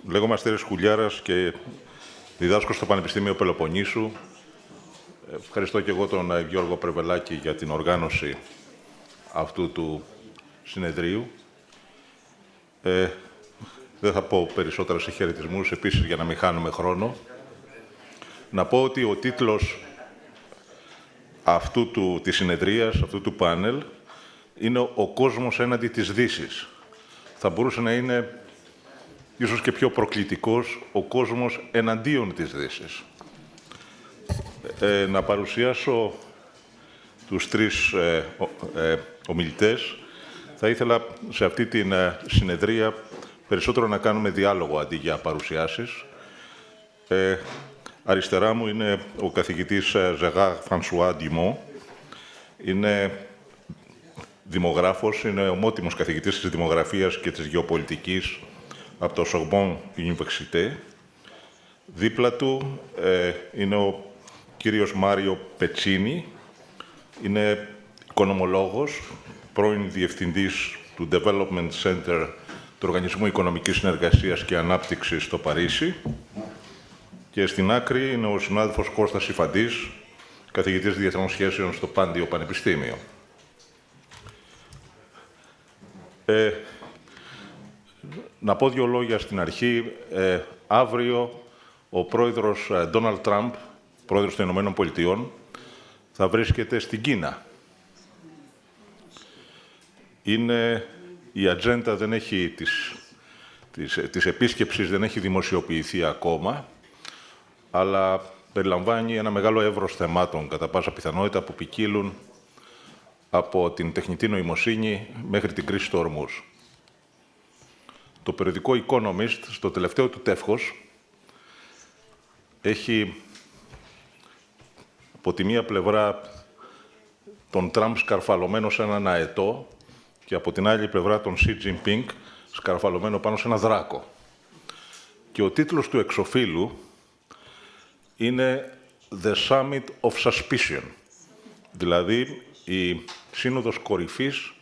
Λέγομαι Αστέρης Χουλιάρας και διδάσκω στο Πανεπιστήμιο Πελοποννήσου. Ευχαριστώ και εγώ τον Γιώργο Πρεβελάκη για την οργάνωση αυτού του συνεδρίου. Δεν θα πω περισσότερα σε χαιρετισμούς, επίσης για να μην χάνουμε χρόνο. Να πω ότι ο τίτλος της συνεδρίας, αυτού του πάνελ, είναι «Ο κόσμος έναντι της Δύσης». Θα μπορούσε να είναι ίσως και πιο προκλητικός «Ο κόσμος εναντίον της Δύσης». Να παρουσιάσω τους τρεις ομιλητές. Θα ήθελα σε αυτή την συνεδρία περισσότερο να κάνουμε διάλογο αντί για παρουσιάσεις. Αριστερά μου είναι ο καθηγητής Gérard François Dumont. Είναι δημογράφος, είναι ομότιμος καθηγητής της δημογραφίας και της γεωπολιτικής από το Sorbonne Université. Δίπλα του είναι ο κύριος Μάριο Πετσίνη. Είναι οικονομολόγος, πρώην διευθυντής του Development Center του Οργανισμού Οικονομικής Συνεργασίας και Ανάπτυξης στο Παρίσι. Και στην άκρη είναι ο συνάδελφος Κώστας Ιφαντής, καθηγητής Διεθνών Σχέσεων στο Πάντιο Πανεπιστήμιο. Να πω δύο λόγια στην αρχή. Αύριο ο πρόεδρος Ντόναλντ Τραμπ, πρόεδρος των Ηνωμένων Πολιτειών, θα βρίσκεται στην Κίνα. Η ατζέντα δεν έχει της επίσκεψης δεν έχει δημοσιοποιηθεί ακόμα, αλλά περιλαμβάνει ένα μεγάλο εύρος θεμάτων, κατά πάσα πιθανότητα, που ποικίλουν από την τεχνητή νοημοσύνη μέχρι την κρίση του Ορμούζ. Το περιοδικό Economist, στο τελευταίο του τεύχος, έχει από τη μία πλευρά τον Τραμπ σκαρφαλωμένο σε έναν αετό και από την άλλη πλευρά τον Xi Jinping σκαρφαλωμένο πάνω σε ένα δράκο. Και ο τίτλος του εξωφύλου είναι «The Summit of Suspicion», δηλαδή η σύνοδος κορυφής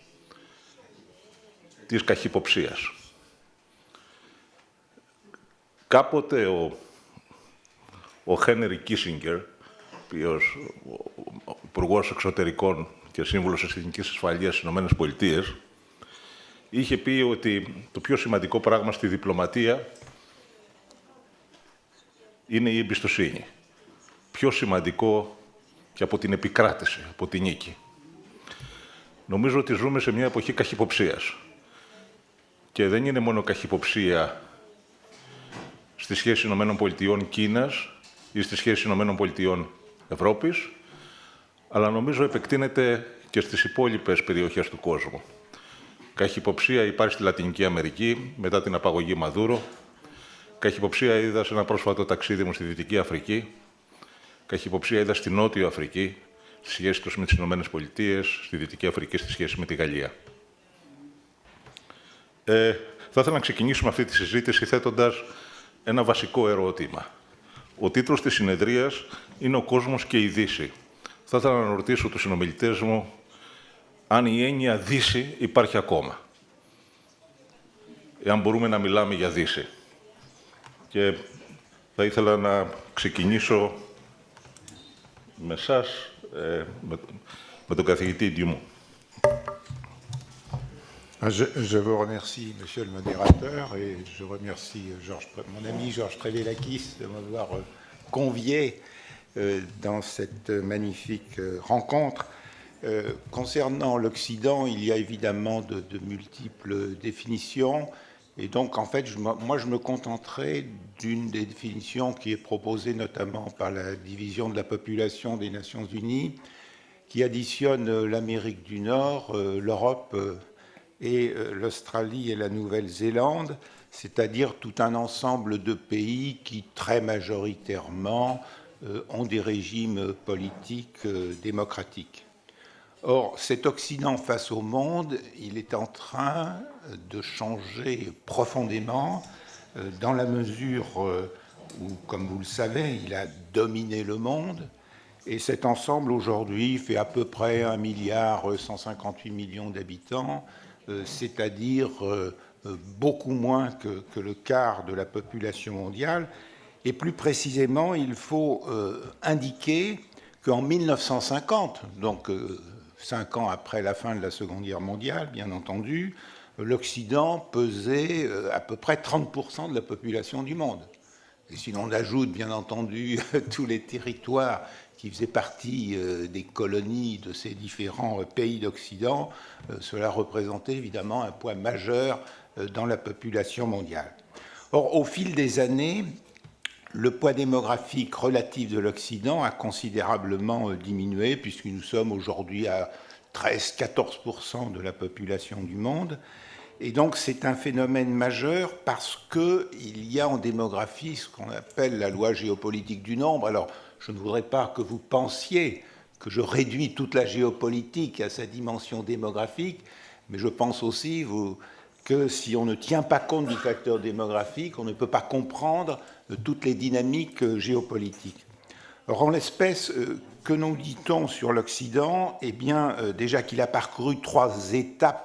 της καχυποψίας. Κάποτε ο Χένρι Κίσινγκερ, υπουργός εξωτερικών και σύμβουλος της Εθνικής Ασφαλείας στις Ηνωμένες Πολιτείες, είχε πει ότι το πιο σημαντικό πράγμα στη διπλωματία είναι η εμπιστοσύνη. Πιο σημαντικό και από την επικράτηση, από την νίκη. Νομίζω ότι ζούμε σε μια εποχή καχυποψίας. Και δεν είναι μόνο καχυποψία στη σχέση ΗΠΑ-Κίνας ή στη σχέση ΗΠΑ-Ευρώπης, αλλά νομίζω επεκτείνεται και στις υπόλοιπες περιοχές του κόσμου. Καχυποψία υπάρχει στη Λατινική Αμερική, μετά την απαγωγή Μαδούρο. Καχυποψία είδα σε ένα πρόσφατο ταξίδι μου στη Δυτική Αφρική. Καχυποψία είδα στη Νότιο Αφρική, στη σχέση τους με τις Ηνωμένες Πολιτείες, στη Δυτική Αφρική, στη σχέση με τη Γαλλία. Θα ήθελα να ξεκινήσουμε αυτή τη συζήτηση θέτοντας ένα βασικό ερώτημα. Ο τίτλος της συνεδρίας είναι «Ο κόσμος και η Δύση». Θα ήθελα να ρωτήσω τους συνομιλητές μου αν η έννοια Δύση υπάρχει ακόμα. Εάν μπορούμε να μιλάμε για Δύση. Και θα ήθελα να ξεκινήσω με εσάς, με τον καθηγητή Dumont. Je vous remercie, Monsieur le modérateur, et je remercie mon ami Georges Prevélakis de m'avoir convié dans cette magnifique rencontre. Concernant l'Occident, il y a évidemment de multiples définitions, et donc en fait, moi je me contenterai d'une des définitions qui est proposée notamment par la division de la population des Nations Unies, qui additionne l'Amérique du Nord, l'Europe et l'Australie et la Nouvelle-Zélande, c'est-à-dire tout un ensemble de pays qui, très majoritairement, ont des régimes politiques démocratiques. Or, cet Occident face au monde, il est en train de changer profondément dans la mesure où, comme vous le savez, il a dominé le monde. Et cet ensemble, aujourd'hui, fait à peu près 1,158 milliard d'habitants, c'est-à-dire beaucoup moins que le quart de la population mondiale. Et plus précisément, il faut indiquer qu'en 1950, donc 5 ans après la fin de la Seconde Guerre mondiale, bien entendu, l'Occident pesait à peu près 30% de la population du monde. Et si l'on ajoute, bien entendu, tous les territoires qui faisaient partie des colonies de ces différents pays d'Occident, cela représentait évidemment un poids majeur dans la population mondiale. Or, au fil des années, le poids démographique relatif de l'Occident a considérablement diminué, puisque nous sommes aujourd'hui à 13-14% de la population du monde. Et donc c'est un phénomène majeur parce qu'il y a en démographie ce qu'on appelle la loi géopolitique du nombre. Alors je ne voudrais pas que vous pensiez que je réduis toute la géopolitique à sa dimension démographique, mais je pense aussi que si on ne tient pas compte du facteur démographique, on ne peut pas comprendre toutes les dynamiques géopolitiques. Alors en l'espèce, que nous dit-on sur l'Occident? Eh bien, déjà qu'il a parcouru 3 étapes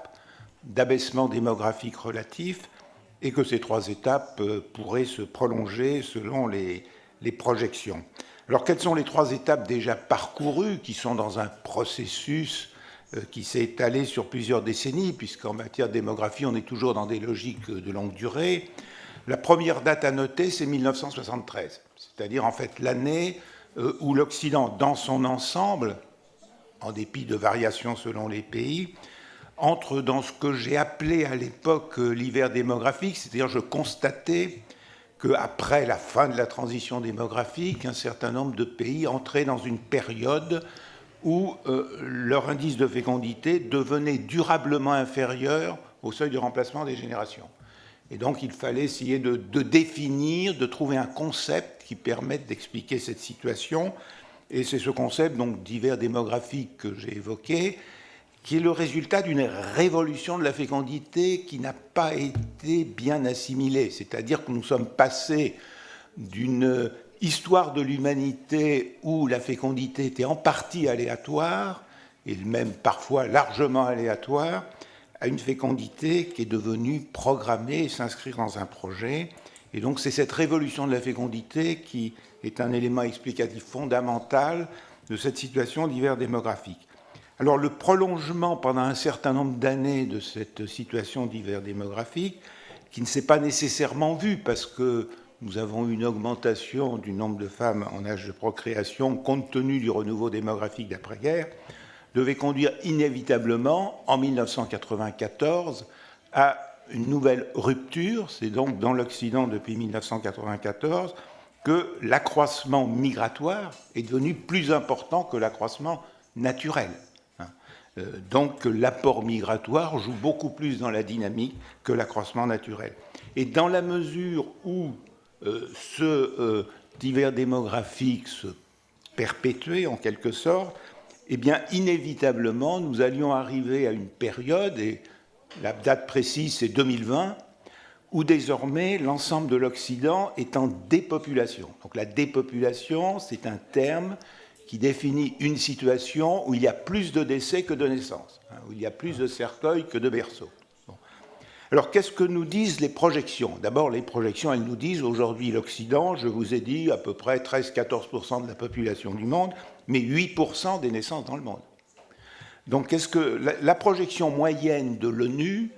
d'abaissement démographique relatif et que ces 3 étapes pourraient se prolonger selon les projections. Alors, quelles sont les 3 étapes déjà parcourues qui sont dans un processus qui s'est étalé sur plusieurs décennies, puisqu'en matière de démographie, on est toujours dans des logiques de longue durée? La première date à noter, c'est 1973, c'est-à-dire en fait l'année où l'Occident, dans son ensemble, en dépit de variations selon les pays, entre dans ce que j'ai appelé à l'époque l'hiver démographique, c'est-à-dire je constatais qu'après la fin de la transition démographique, un certain nombre de pays entraient dans une période où leur indice de fécondité devenait durablement inférieur au seuil de remplacement des générations. Et donc il fallait essayer de définir, de trouver un concept qui permette d'expliquer cette situation. Et c'est ce concept donc d'hiver démographique que j'ai évoqué, qui est le résultat d'une révolution de la fécondité qui n'a pas été bien assimilée. C'est-à-dire que nous sommes passés d'une histoire de l'humanité où la fécondité était en partie aléatoire, et même parfois largement aléatoire, à une fécondité qui est devenue programmée et s'inscrire dans un projet. Et donc c'est cette révolution de la fécondité qui est un élément explicatif fondamental de cette situation d'hiver démographique. Alors le prolongement pendant un certain nombre d'années de cette situation d'hiver démographique, qui ne s'est pas nécessairement vue parce que nous avons eu une augmentation du nombre de femmes en âge de procréation compte tenu du renouveau démographique d'après-guerre, devait conduire inévitablement, en 1994, à une nouvelle rupture. C'est donc dans l'Occident depuis 1994 que l'accroissement migratoire est devenu plus important que l'accroissement naturel. Donc l'apport migratoire joue beaucoup plus dans la dynamique que l'accroissement naturel. Et dans la mesure où ce hiver démographique se perpétuait en quelque sorte, eh bien inévitablement nous allions arriver à une période, et la date précise c'est 2020, où désormais l'ensemble de l'Occident est en dépopulation. Donc la dépopulation, c'est un terme qui définit une situation où il y a plus de décès que de naissances, où il y a plus de cercueils que de berceaux. Bon. Alors, qu'est-ce que nous disent les projections? D'abord, les projections, elles nous disent aujourd'hui l'Occident, je vous ai dit, à peu près 13-14% de la population du monde, mais 8% des naissances dans le monde. Donc, qu'est-ce que la projection moyenne de l'ONU,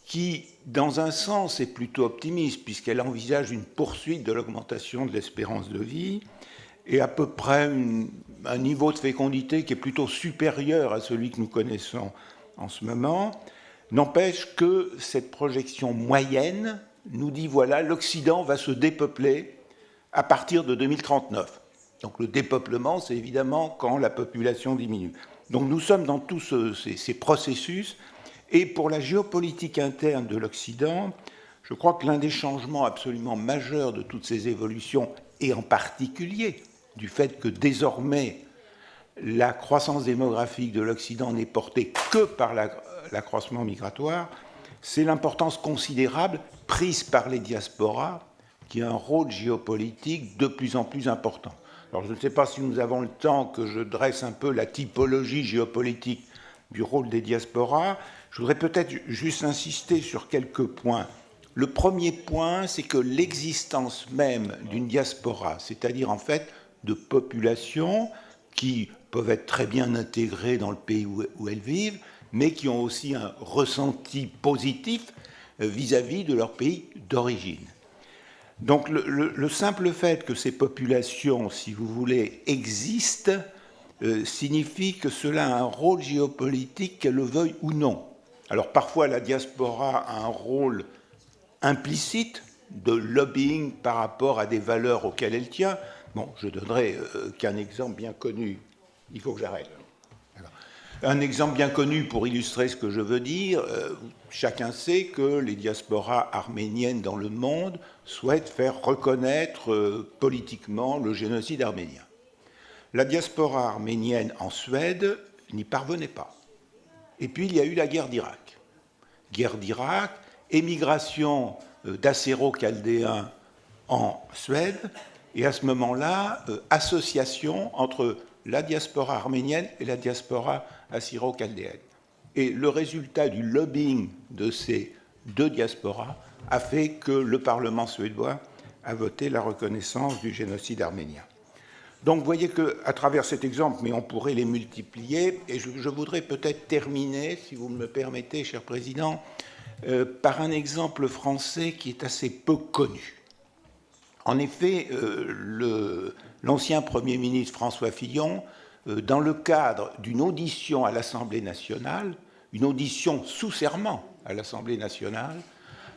qui, dans un sens, est plutôt optimiste, puisqu'elle envisage une poursuite de l'augmentation de l'espérance de vie, et à peu près un niveau de fécondité qui est plutôt supérieur à celui que nous connaissons en ce moment, n'empêche que cette projection moyenne nous dit, voilà, l'Occident va se dépeupler à partir de 2039. Donc le dépeuplement, c'est évidemment quand la population diminue. Donc nous sommes dans tous ces processus, et pour la géopolitique interne de l'Occident, je crois que l'un des changements absolument majeurs de toutes ces évolutions, et en particulier du fait que désormais la croissance démographique de l'Occident n'est portée que par l'accroissement migratoire, c'est l'importance considérable prise par les diasporas qui a un rôle géopolitique de plus en plus important. Alors je ne sais pas si nous avons le temps que je dresse un peu la typologie géopolitique du rôle des diasporas. Je voudrais peut-être juste insister sur quelques points. Le premier point, c'est que l'existence même d'une diaspora, c'est-à-dire en fait de populations qui peuvent être très bien intégrées dans le pays où elles vivent, mais qui ont aussi un ressenti positif vis-à-vis de leur pays d'origine. Donc le simple fait que ces populations, si vous voulez, existent, signifie que cela a un rôle géopolitique, qu'elle le veuille ou non. Alors parfois la diaspora a un rôle implicite de lobbying par rapport à des valeurs auxquelles elle tient. Bon, je donnerai qu'un exemple bien connu. Il faut que j'arrête. Un exemple bien connu pour illustrer ce que je veux dire, chacun sait que les diasporas arméniennes dans le monde souhaitent faire reconnaître politiquement le génocide arménien. La diaspora arménienne en Suède n'y parvenait pas. Et puis il y a eu la guerre d'Irak. Guerre d'Irak, émigration d'Assyro-Chaldéens en Suède, et à ce moment-là, association entre la diaspora arménienne et la diaspora assyro-chaldéenne. Et le résultat du lobbying de ces deux diasporas a fait que le Parlement suédois a voté la reconnaissance du génocide arménien. Donc vous voyez qu'à travers cet exemple, mais on pourrait les multiplier, et je voudrais peut-être terminer, si vous me le permettez, cher Président, par un exemple français qui est assez peu connu. En effet, l'ancien Premier ministre François Fillon, dans le cadre d'une audition à l'Assemblée nationale, une audition sous serment à l'Assemblée nationale,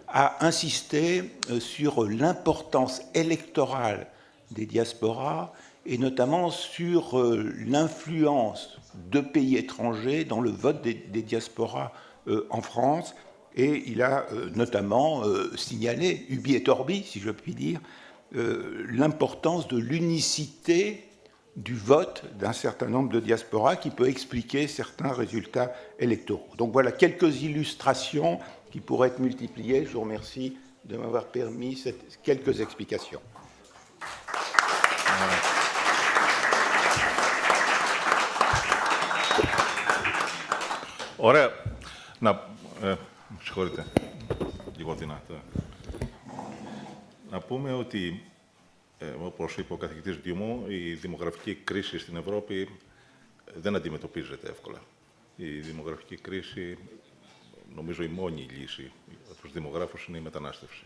a insisté sur l'importance électorale des diasporas et notamment sur l'influence de pays étrangers dans le vote des diasporas en France. Et il a notamment signalé, ubi et orbi, si je puis dire, l'importance de l'unicité du vote d'un certain nombre de diasporas qui peut expliquer certains résultats électoraux. Donc voilà quelques illustrations qui pourraient être multipliées. Je vous remercie de m'avoir permis quelques explications. Ωραία. Συγχωρείτε. Λίγο δυνατά. Να πούμε ότι, όπως είπε ο καθηγητής Γκιουμού, η δημογραφική κρίση στην Ευρώπη δεν αντιμετωπίζεται εύκολα. Η δημογραφική κρίση, νομίζω η μόνη λύση για τους δημογράφους είναι η μετανάστευση.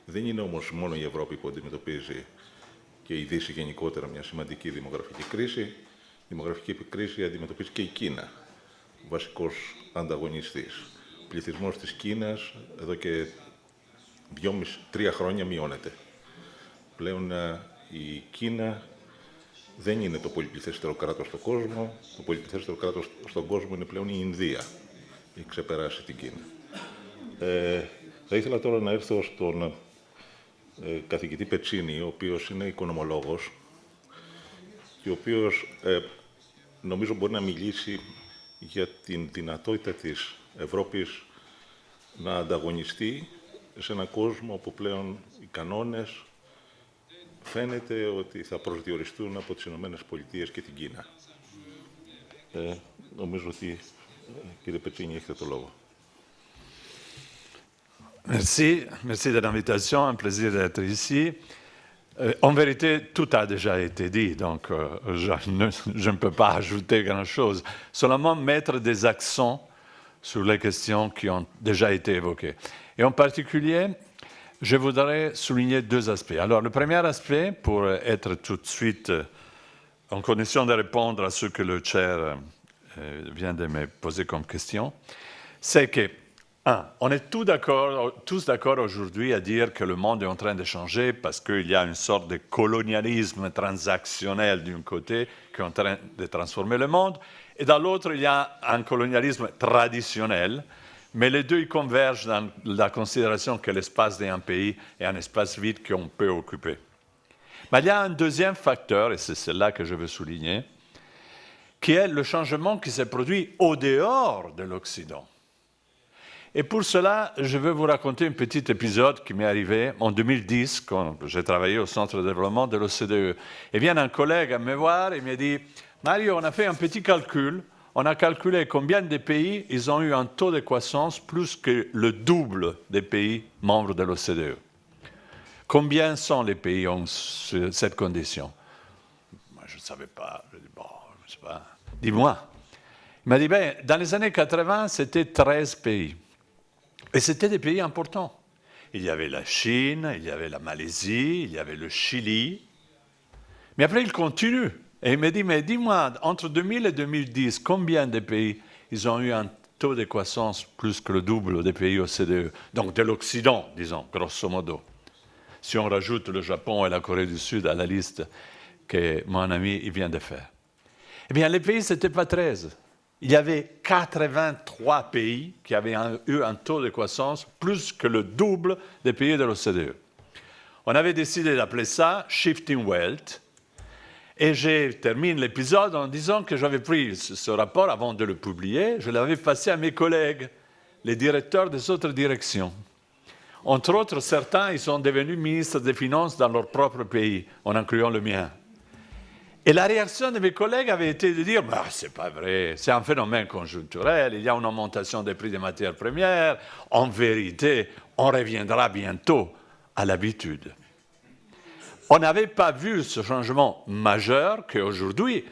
Δεν είναι όμως μόνο η Ευρώπη που αντιμετωπίζει και η Δύση γενικότερα μια σημαντική δημογραφική κρίση. Η δημογραφική κρίση αντιμετωπίζει και η Κίνα, ο βασικός ανταγωνιστής. Ο πληθυσμός της Κίνας εδώ και 2,5-3 χρόνια μειώνεται. Πλέον η Κίνα δεν είναι το πολυπληθέστερο κράτος στον κόσμο. Το πολυπληθέστερο κράτος στον κόσμο είναι πλέον η Ινδία. Έχει ξεπεράσει την Κίνα. Θα ήθελα τώρα να έρθω στον καθηγητή Πετσίνη, ο οποίος είναι οικονομολόγος και ο οποίος νομίζω μπορεί να μιλήσει για την δυνατότητα της Ευρώπης να ανταγωνιστεί σε έναν κόσμο όπου πλέον οι κανόνες φαίνεται ότι θα προσδιοριστούν από τις Ηνωμένες Πολιτείες και την Κίνα. Νομίζω ότι, κύριε Πετσίνη, έχετε το λόγο. Merci de l'invitation, un plaisir d'être ici. En vérité, tout a déjà été dit, donc je ne peux pas ajouter grand-chose, seulement mettre des accents sur les questions qui ont déjà été évoquées. Et en particulier, je voudrais souligner deux aspects. Alors, le premier aspect, pour être tout de suite en condition de répondre à ce que le chair vient de me poser comme question, c'est que on est tous d'accord aujourd'hui à dire que le monde est en train de changer parce qu'il y a une sorte de colonialisme transactionnel d'un côté qui est en train de transformer le monde, et dans l'autre, il y a un colonialisme traditionnel, mais les deux ils convergent dans la considération que l'espace d'un pays est un espace vide qu'on peut occuper. Mais il y a un deuxième facteur, et c'est cela que je veux souligner, qui est le changement qui s'est produit au dehors de l'Occident. Et pour cela, je veux vous raconter un petit épisode qui m'est arrivé en 2010, quand j'ai travaillé au Centre de développement de l'OCDE. Et vient un collègue à me voir et me dit « Mario, on a fait un petit calcul, on a calculé combien de pays ils ont eu un taux de croissance plus que le double des pays membres de l'OCDE. Combien sont les pays qui ont cette condition? Moi, je ne savais pas. Je dis, bon, je ne sais pas. Dis-moi. Il m'a dit, ben, dans les années 80, c'était 13 pays. Et c'était des pays importants. Il y avait la Chine, il y avait la Malaisie, il y avait le Chili. Mais après, il continue. Et il me dit, mais dis-moi, entre 2000 et 2010, combien de pays ils ont eu un taux de croissance plus que le double des pays OCDE? Donc de l'Occident, disons, grosso modo. Si on rajoute le Japon et la Corée du Sud à la liste que mon ami il vient de faire. Eh bien, les pays, ce n'était pas 13. Il y avait 83 pays qui avaient eu un taux de croissance plus que le double des pays de l'OCDE. On avait décidé d'appeler ça « Shifting Wealth ». Et je termine l'épisode en disant que j'avais pris ce rapport avant de le publier, je l'avais passé à mes collègues, les directeurs des autres directions. Entre autres, certains, ils sont devenus ministres des Finances dans leur propre pays, en incluant le mien. Et la réaction de mes collègues avait été de dire bah, « c'est pas vrai, c'est un phénomène conjoncturel, il y a une augmentation des prix des matières premières, en vérité, on reviendra bientôt à l'habitude ». On n'avait pas vu ce changement majeur qu'aujourd'hui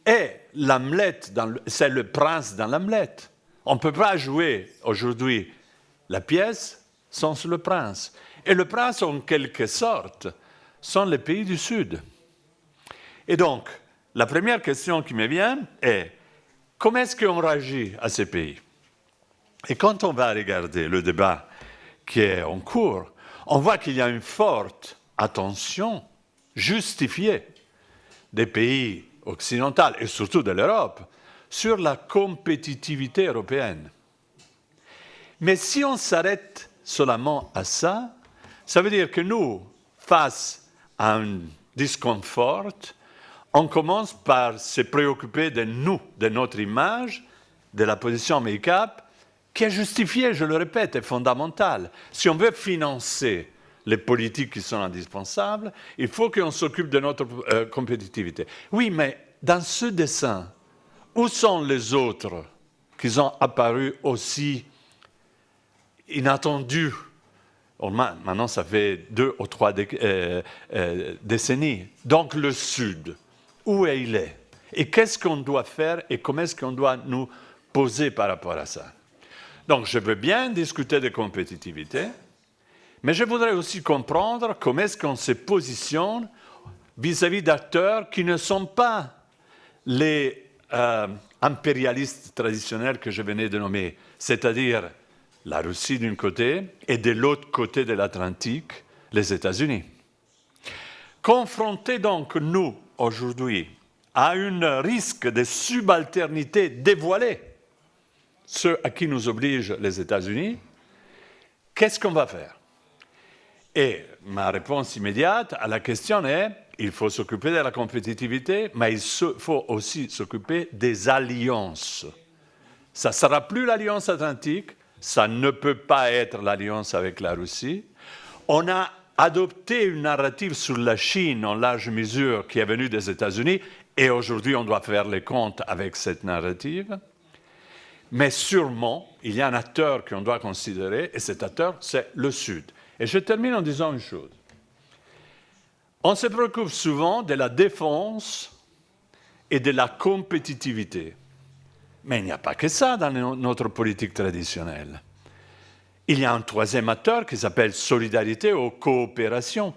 est l'omelette, c'est le prince dans l'omelette. On ne peut pas jouer aujourd'hui la pièce sans le prince. Et le prince, en quelque sorte, sont les pays du Sud. Et donc, la première question qui me vient est comment est-ce qu'on réagit à ces pays? Et quand on va regarder le débat qui est en cours, on voit qu'il y a une forte attention justifiée des pays occidentaux et surtout de l'Europe sur la compétitivité européenne. Mais si on s'arrête seulement à ça, ça veut dire que nous, face à un disconfort, on commence par se préoccuper de nous, de notre image, de la position make-up, qui est justifiée, je le répète, est fondamentale. Si on veut financer les politiques qui sont indispensables, il faut qu'on s'occupe de notre compétitivité. Oui, mais dans ce dessin, où sont les autres qui ont apparu aussi inattendus? Maintenant, ça fait 2 ou 3 décennies. Donc, le Sud, où il est? Et qu'est-ce qu'on doit faire et comment est-ce qu'on doit nous poser par rapport à ça? Donc, je veux bien discuter de compétitivité, mais je voudrais aussi comprendre comment est-ce qu'on se positionne vis-à-vis d'acteurs qui ne sont pas les impérialistes traditionnels que je venais de nommer, c'est-à-dire la Russie d'un côté et de l'autre côté de l'Atlantique, les États-Unis. Confrontés donc, nous, aujourd'hui, à un risque de subalternité dévoilée, ce à qui nous obligent les États-Unis, qu'est-ce qu'on va faire? Et ma réponse immédiate à la question est, il faut s'occuper de la compétitivité, mais il faut aussi s'occuper des alliances. Ça ne sera plus l'alliance atlantique, ça ne peut pas être l'alliance avec la Russie. On a adopté une narrative sur la Chine en large mesure qui est venue des États-Unis, et aujourd'hui on doit faire les comptes avec cette narrative. Mais sûrement, il y a un acteur qu'on doit considérer, et cet acteur, c'est le Sud. Et je termine en disant une chose. On se préoccupe souvent de la défense et de la compétitivité. Mais il n'y a pas que ça dans notre politique traditionnelle. Il y a un troisième acteur qui s'appelle solidarité ou coopération.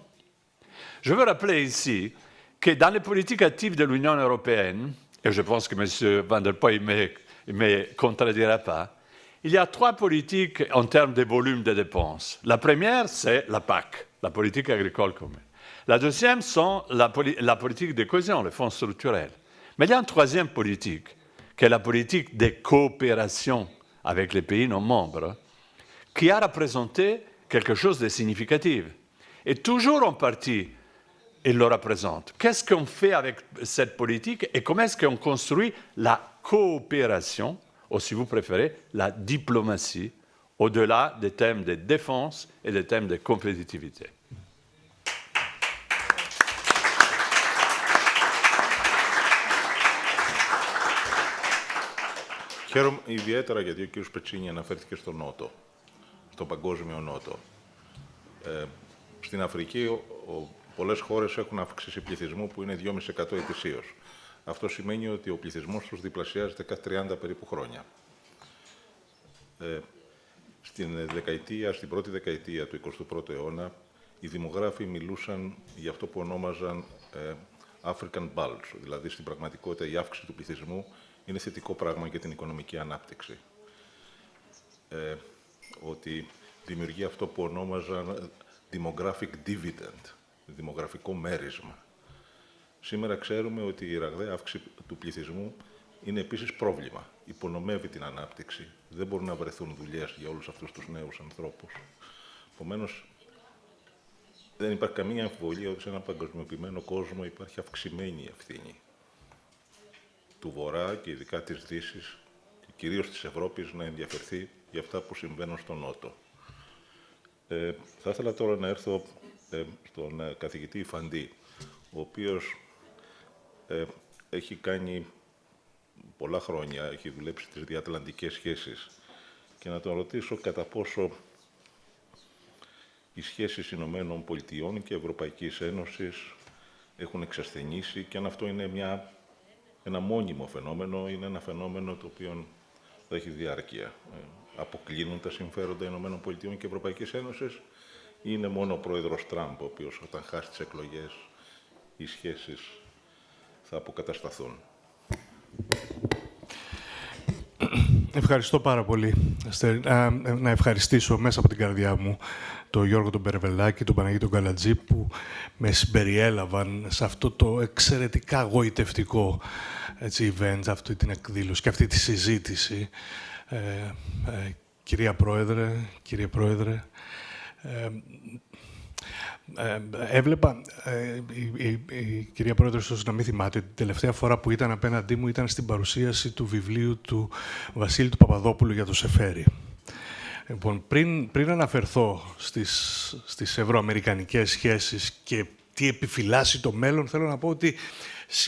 Je veux rappeler ici que dans les politiques actives de l'Union européenne, et je pense que M. Van der Poel ne me contredira pas, il y a 3 politiques en termes de volume de dépenses. La première, c'est la PAC, la politique agricole commune. La deuxième, c'est la politique de cohésion, les fonds structurels. Mais il y a une troisième politique, qui est la politique de coopération avec les pays non membres, qui a représenté quelque chose de significatif. Et toujours en partie, il le représente. Qu'est-ce qu'on fait avec cette politique et comment est-ce qu'on construit la coopération, ou si vous préférez, la diplomatie, au-delà des thèmes de défense et des thèmes de compétitivité. Χαίρομαι ιδιαίτερα γιατί ο κ. Πετσίνη αναφέρθηκε στο Νότο, στον παγκόσμιο Νότο. Στην Αφρική, πολλές χώρες έχουν αύξηση πληθυσμού που είναι 2,5% ετησίως. Αυτό σημαίνει ότι ο πληθυσμός τους διπλασιάζεται κάθε 30 περίπου χρόνια. Στην πρώτη δεκαετία του 21ου αιώνα, οι δημογράφοι μιλούσαν για αυτό που ονόμαζαν African bulge, δηλαδή στην πραγματικότητα η αύξηση του πληθυσμού είναι θετικό πράγμα για την οικονομική ανάπτυξη. Ότι δημιουργεί αυτό που ονόμαζαν demographic dividend, δημογραφικό μέρισμα. Σήμερα ξέρουμε ότι η ραγδαία αύξηση του πληθυσμού είναι επίσης πρόβλημα. Υπονομεύει την ανάπτυξη. Δεν μπορούν να βρεθούν δουλειές για όλους αυτούς τους νέους ανθρώπους. Επομένως, δεν υπάρχει καμία αμφιβολία ότι σε έναν παγκοσμιοποιημένο κόσμο υπάρχει αυξημένη ευθύνη του Βορρά και ειδικά της Δύσης και κυρίως της Ευρώπης να ενδιαφερθεί για αυτά που συμβαίνουν στον Νότο. Θα ήθελα τώρα να έρθω στον καθηγητή Ιφαντή, ο οποίος έχει κάνει πολλά χρόνια, έχει δουλέψει στις διατλαντικές σχέσεις και να τον ρωτήσω κατά πόσο οι σχέσεις Ηνωμένων Πολιτειών και Ευρωπαϊκής Ένωσης έχουν εξασθενήσει και αν αυτό είναι ένα μόνιμο φαινόμενο, είναι ένα φαινόμενο το οποίο θα έχει διάρκεια. Αποκλίνουν τα συμφέροντα Ηνωμένων Πολιτειών και Ευρωπαϊκής Ένωσης ή είναι μόνο ο πρόεδρος Τραμπ, ο οποίος όταν χάσει τις εκλογές οι σχέσεις θα αποκατασταθούν. Ευχαριστώ πάρα πολύ. Να ευχαριστήσω μέσα από την καρδιά μου τον Γιώργο τον Περβελάκη, τον Παναγίτη τον Καλατζή που με συμπεριέλαβαν σε αυτό το εξαιρετικά γοητευτικό event, αυτή την εκδήλωση και αυτή τη συζήτηση. Κυρία Πρόεδρε, κύριε Πρόεδρε, έβλεπα, η κυρία Πρόεδρε, ίσως να μην θυμάται, ότι την τελευταία φορά που ήταν απέναντί μου ήταν στην παρουσίαση του βιβλίου του Βασίλη του Παπαδόπουλου για το Σεφέρι. Λοιπόν, πριν αναφερθώ στις ευρωαμερικανικές σχέσεις και τι επιφυλάσσει το μέλλον, θέλω να πω ότι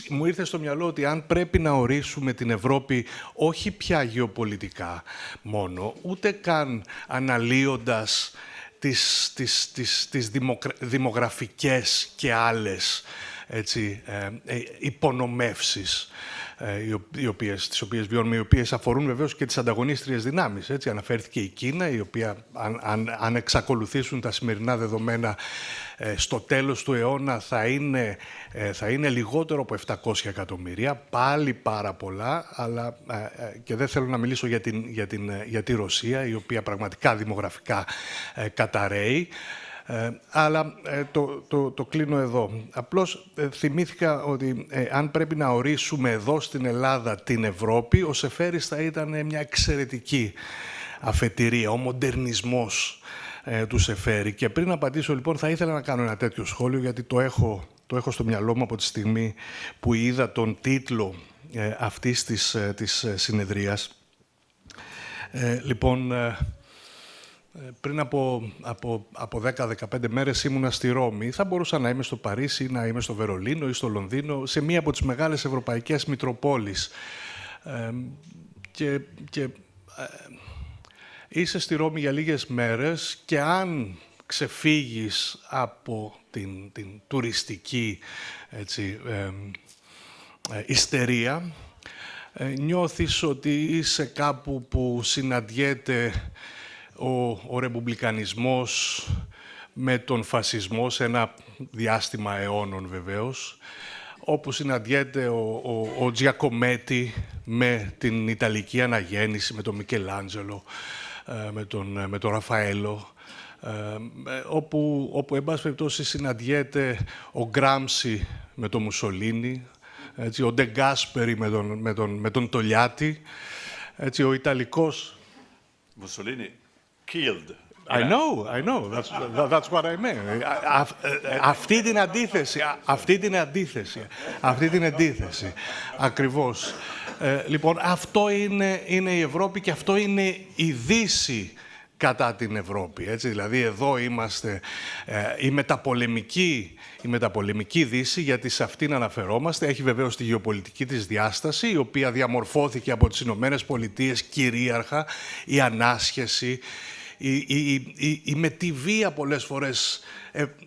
μου ήρθε στο μυαλό ότι αν πρέπει να ορίσουμε την Ευρώπη όχι πια γεωπολιτικά μόνο, ούτε καν αναλύοντας τις δημογραφικές και άλλες υπονομεύσεις τις οποίες βιώνουμε, οι οποίες αφορούν βεβαίως και τις ανταγωνίστριες δυνάμεις. Αναφέρθηκε η Κίνα, η οποία αν εξακολουθήσουν τα σημερινά δεδομένα στο τέλος του αιώνα θα είναι λιγότερο από 700 εκατομμύρια, πάλι πάρα πολλά, αλλά και δεν θέλω να μιλήσω για τη Ρωσία, η οποία πραγματικά δημογραφικά καταραίει. Αλλά το κλείνω εδώ. Απλώς θυμήθηκα ότι αν πρέπει να ορίσουμε εδώ στην Ελλάδα την Ευρώπη, ο Σεφέρης θα ήταν μια εξαιρετική αφετηρία, ο μοντερνισμός του Σεφέρη. Και πριν απαντήσω, λοιπόν, θα ήθελα να κάνω ένα τέτοιο σχόλιο, γιατί το έχω στο μυαλό μου από τη στιγμή που είδα τον τίτλο αυτής της συνεδρίας. Λοιπόν, πριν από 10-15 μέρες ήμουνα στη Ρώμη. Θα μπορούσα να είμαι στο Παρίσι, να είμαι στο Βερολίνο ή στο Λονδίνο, σε μία από τις μεγάλες ευρωπαϊκές μητροπόλεις. Είσαι στη Ρώμη για λίγες μέρες και αν ξεφύγεις από την τουριστική ιστερία, νιώθεις ότι είσαι κάπου που συναντιέται ο ρεπουμπλικανισμός με τον φασισμό, σε ένα διάστημα αιώνων βεβαίως, όπου συναντιέται ο Τζιακομέτη με την Ιταλική Αναγέννηση, με τον Μικελάντζελο, με τον Ραφαέλο, όπου εν πάση περιπτώσει συναντιέται ο Γκράμψι με τον Μουσολίνι, ο Ντε Γκάσπερι με τον Τολιάτη, ο Ιταλικός... Mussolini killed. I know. That's what I mean. Αυτή την αντίθεση. Ακριβώς. Λοιπόν, αυτό είναι η Ευρώπη και αυτό είναι η Δύση κατά την Ευρώπη. Έτσι. Δηλαδή εδώ είμαστε η μεταπολεμική Δύση, γιατί σε αυτήν αναφερόμαστε. Έχει βεβαίως τη γεωπολιτική της διάσταση, η οποία διαμορφώθηκε από τις Ηνωμένες Πολιτείες κυρίαρχα, η ανάσχεση, η με τη βία πολλές φορές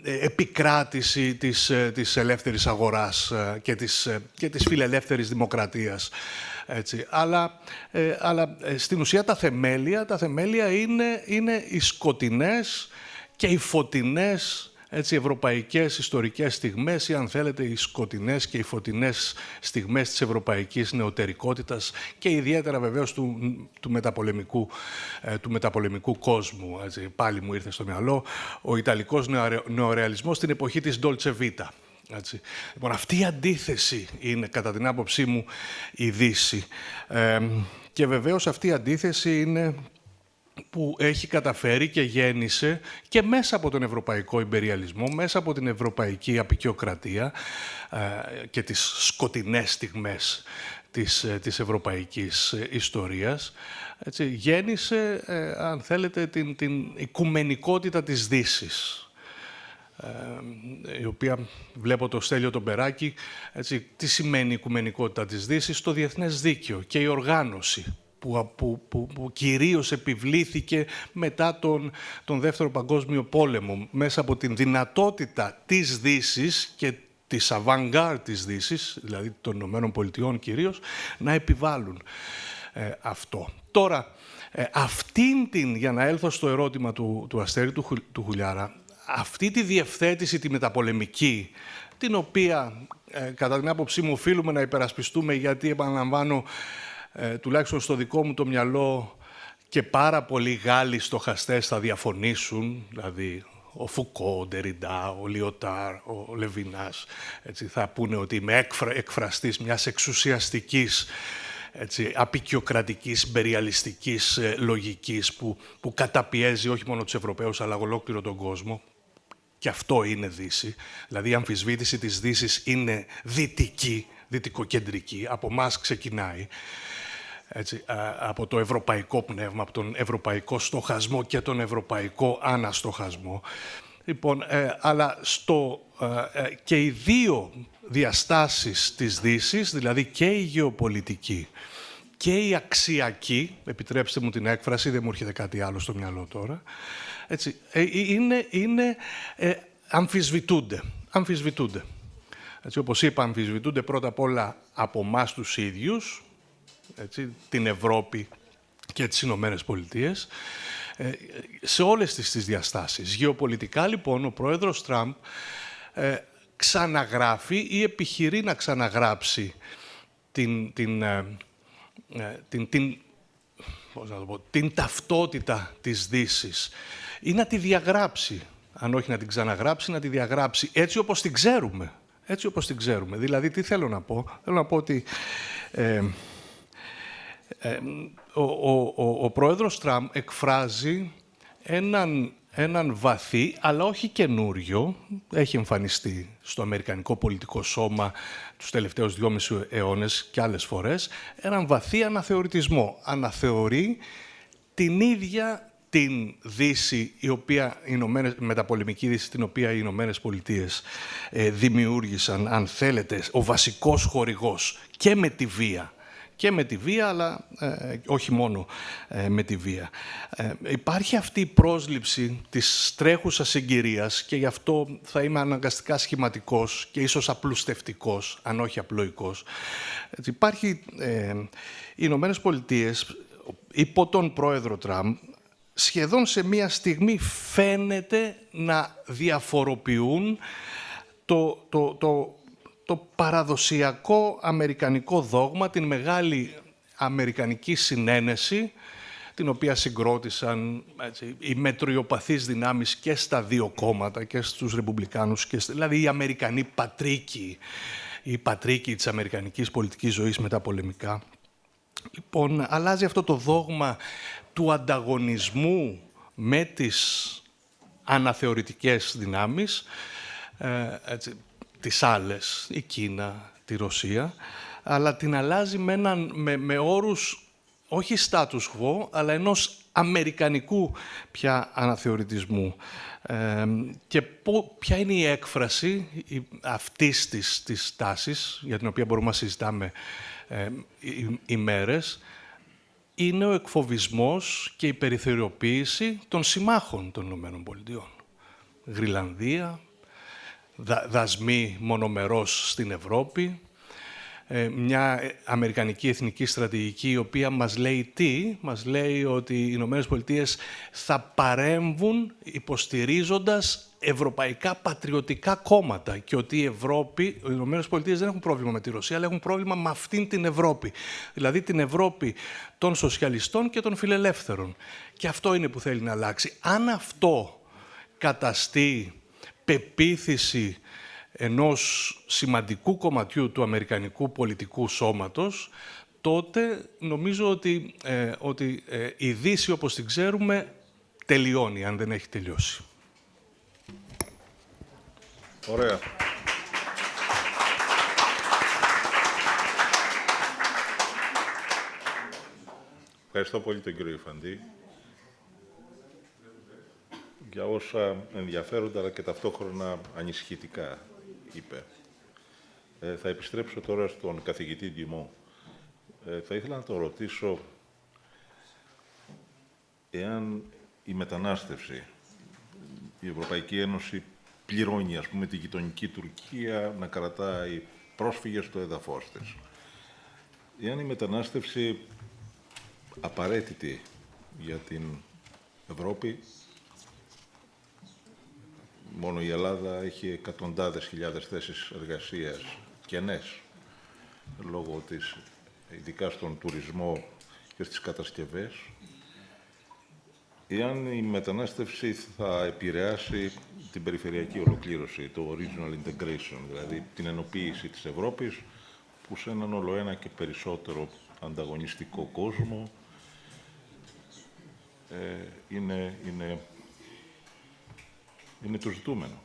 επικράτηση της ελεύθερης αγοράς και της φιλελεύθερης δημοκρατίας. Έτσι. Αλλά στην ουσία τα θεμέλια είναι οι σκοτεινές και οι φωτεινές, έτσι, ευρωπαϊκές ιστορικές στιγμές, ή αν θέλετε οι σκοτεινές και οι φωτεινές στιγμές της ευρωπαϊκής νεωτερικότητας και ιδιαίτερα βεβαίως του μεταπολεμικού κόσμου. Έτσι. Πάλι μου ήρθε στο μυαλό ο Ιταλικός νεορεαλισμός στην εποχή της Dolce Vita. Έτσι. Λοιπόν, αυτή η αντίθεση είναι κατά την άποψή μου η Δύση. Και βεβαίως αυτή η αντίθεση είναι που έχει καταφέρει και γέννησε και μέσα από τον ευρωπαϊκό ιμπεριαλισμό, μέσα από την ευρωπαϊκή αποικιοκρατία και τις σκοτεινές στιγμές της ευρωπαϊκής ιστορίας, έτσι, γέννησε, αν θέλετε, την οικουμενικότητα της Δύσης, η οποία, βλέπω το Στέλιο τον Περάκη, έτσι, τι σημαίνει η οικουμενικότητα της Δύσης στο διεθνές δίκαιο και η οργάνωση που κυρίως επιβλήθηκε μετά τον Δεύτερο Παγκόσμιο Πόλεμο, μέσα από την δυνατότητα της Δύσης και της avant-garde της Δύσης, δηλαδή των Ηνωμένων Πολιτειών κυρίως, να επιβάλλουν αυτό. Τώρα, για να έλθω στο ερώτημα του Αστέρη του Χουλιάρα, αυτή τη διευθέτηση τη μεταπολεμική, την οποία κατά την άποψή μου οφείλουμε να υπερασπιστούμε, γιατί επαναλαμβάνω, τουλάχιστον στο δικό μου το μυαλό, και πάρα πολλοί Γάλλοι στοχαστές θα διαφωνήσουν, δηλαδή ο Φουκώ, ο Ντεριντά, ο Λιωτάρ, ο Λεβινάς, έτσι, θα πούνε ότι είμαι εκφραστής μιας εξουσιαστικής, έτσι, αποικιοκρατικής, ιμπεριαλιστικής λογικής που καταπιέζει όχι μόνο τους Ευρωπαίους αλλά ολόκληρο τον κόσμο. Και αυτό είναι Δύση. Δηλαδή η αμφισβήτηση της Δύσης είναι δυτική, δυτικοκεντρική. Από εμάς ξεκινάει. Έτσι, από το ευρωπαϊκό πνεύμα, από τον ευρωπαϊκό στοχασμό και τον ευρωπαϊκό αναστοχασμό. Λοιπόν, αλλά και οι δύο διαστάσεις της Δύσης, δηλαδή και η γεωπολιτική και η αξιακή, επιτρέψτε μου την έκφραση, δεν μου έρχεται κάτι άλλο στο μυαλό τώρα, έτσι, αμφισβητούνται. Έτσι, όπως είπα, αμφισβητούνται πρώτα απ' όλα από εμάς τους ίδιους, έτσι, την Ευρώπη και τις Ηνωμένες Πολιτείες, σε όλες τις διαστάσεις. Γεωπολιτικά, λοιπόν, ο πρόεδρος Τραμπ ξαναγράφει ή επιχειρεί να ξαναγράψει την ταυτότητα της Δύσης, ή να τη διαγράψει, αν όχι να την ξαναγράψει, να τη διαγράψει έτσι όπως την ξέρουμε. Έτσι όπως την ξέρουμε. Δηλαδή, τι θέλω να πω. Θέλω να πω ότι ο πρόεδρος Τραμπ εκφράζει έναν βαθύ, αλλά όχι καινούριο, έχει εμφανιστεί στο αμερικανικό πολιτικό σώμα τους τελευταίους 2,5 αιώνες και άλλες φορές, έναν βαθύ αναθεωρητισμό. Αναθεωρεί την ίδια την Δύση, μεταπολεμική Δύση, την οποία οι Ηνωμένες Πολιτείες δημιούργησαν, αν θέλετε, ο βασικός χορηγός και με τη βία. Και με τη βία, αλλά όχι μόνο με τη βία. Υπάρχει αυτή η πρόσληψη της τρέχουσας συγκυρίας και γι' αυτό θα είμαι αναγκαστικά σχηματικός και ίσως απλουστευτικός, αν όχι απλοϊκός. Υπάρχει οι Ηνωμένες Πολιτείες υπό τον πρόεδρο Τραμπ σχεδόν σε μία στιγμή φαίνεται να διαφοροποιούν το παραδοσιακό αμερικανικό δόγμα, την μεγάλη αμερικανική συνένεση, την οποία συγκρότησαν, έτσι, οι μετριοπαθείς δυνάμεις και στα δύο κόμματα, και στους Ρεπουμπλικάνους, δηλαδή οι Αμερικανοί πατρίκοι, οι πατρίκοι της αμερικανικής πολιτικής ζωής μεταπολεμικά. Λοιπόν, αλλάζει αυτό το δόγμα του ανταγωνισμού με τις αναθεωρητικές δυνάμεις, έτσι, τις άλλες, η Κίνα, τη Ρωσία, αλλά την αλλάζει με όρους όχι status quo, αλλά ενός αμερικανικού πια αναθεωρητισμού. Και ποια είναι η έκφραση αυτής της τάσης, για την οποία μπορούμε να συζητάμε ημέρες, είναι ο εκφοβισμός και η περιθωριοποίηση των συμμάχων των ΗΠΑ. Γροιλανδία, δασμοί μονομερός στην Ευρώπη, μια αμερικανική εθνική στρατηγική η οποία μας λέει τι, μας λέει ότι οι Ηνωμένες Πολιτείες θα παρέμβουν υποστηρίζοντας ευρωπαϊκά πατριωτικά κόμματα και ότι οι Ηνωμένες Πολιτείες δεν έχουν πρόβλημα με τη Ρωσία, αλλά έχουν πρόβλημα με αυτήν την Ευρώπη. Δηλαδή την Ευρώπη των σοσιαλιστών και των φιλελεύθερων. Και αυτό είναι που θέλει να αλλάξει. Αν αυτό καταστεί πεποίθηση ενός σημαντικού κομματιού του αμερικανικού πολιτικού σώματος, τότε νομίζω ότι η Δύση, όπως την ξέρουμε, τελειώνει, αν δεν έχει τελειώσει. Ωραία. Ευχαριστώ πολύ τον κύριο Ιφαντή για όσα ενδιαφέροντα αλλά και ταυτόχρονα ανησυχητικά είπε. Θα επιστρέψω τώρα στον καθηγητή Ντιμό. Θα ήθελα να τον ρωτήσω εάν η μετανάστευση, η Ευρωπαϊκή Ένωση πληρώνει, ας πούμε, τη γειτονική Τουρκία να κρατάει πρόσφυγες στο έδαφος της. Εάν η μετανάστευση απαραίτητη για την Ευρώπη, μόνο η Ελλάδα έχει εκατοντάδες χιλιάδες θέσεις εργασίας κενές, λόγω της, ειδικά στον τουρισμό και στις κατασκευές. Εάν η μετανάστευση θα επηρεάσει την περιφερειακή ολοκλήρωση, το regional integration, δηλαδή την ενοποίηση της Ευρώπης, που σε έναν ολοένα και περισσότερο ανταγωνιστικό κόσμο είναι το ζητούμενο.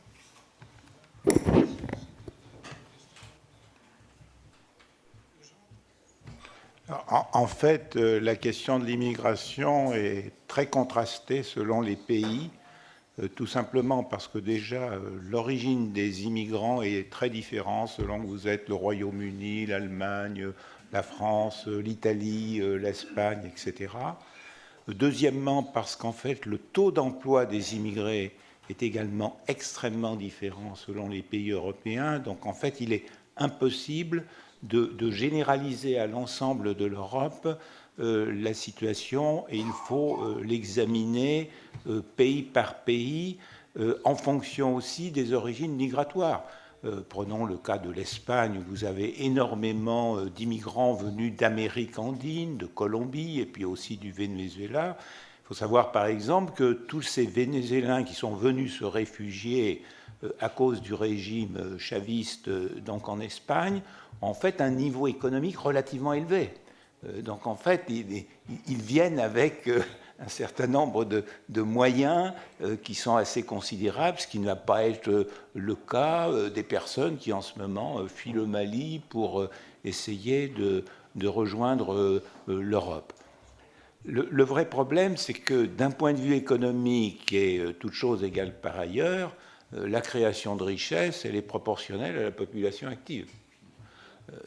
En fait, la question de l'immigration est très contrastée selon les pays, tout simplement parce que déjà l'origine des immigrants est très différente selon que vous êtes le Royaume-Uni, l'Allemagne, la France, l'Italie, l'Espagne, etc. Deuxièmement, parce qu'en fait le taux d'emploi des immigrés est également extrêmement différent selon les pays européens. Donc en fait, il est impossible de généraliser à l'ensemble de l'Europe la situation, et il faut l'examiner pays par pays en fonction aussi des origines migratoires. Prenons le cas de l'Espagne, où vous avez énormément d'immigrants venus d'Amérique andine, de Colombie et puis aussi du Venezuela. Il faut savoir par exemple que tous ces Vénézuéliens qui sont venus se réfugier à cause du régime chaviste donc en Espagne, ont en fait un niveau économique relativement élevé. Donc en fait, ils viennent avec un certain nombre de moyens qui sont assez considérables, ce qui ne va pas être le cas des personnes qui en ce moment fuient le Mali pour essayer de rejoindre l'Europe. Le vrai problème, c'est que d'un point de vue économique et toute chose égale par ailleurs, la création de richesse, elle est proportionnelle à la population active.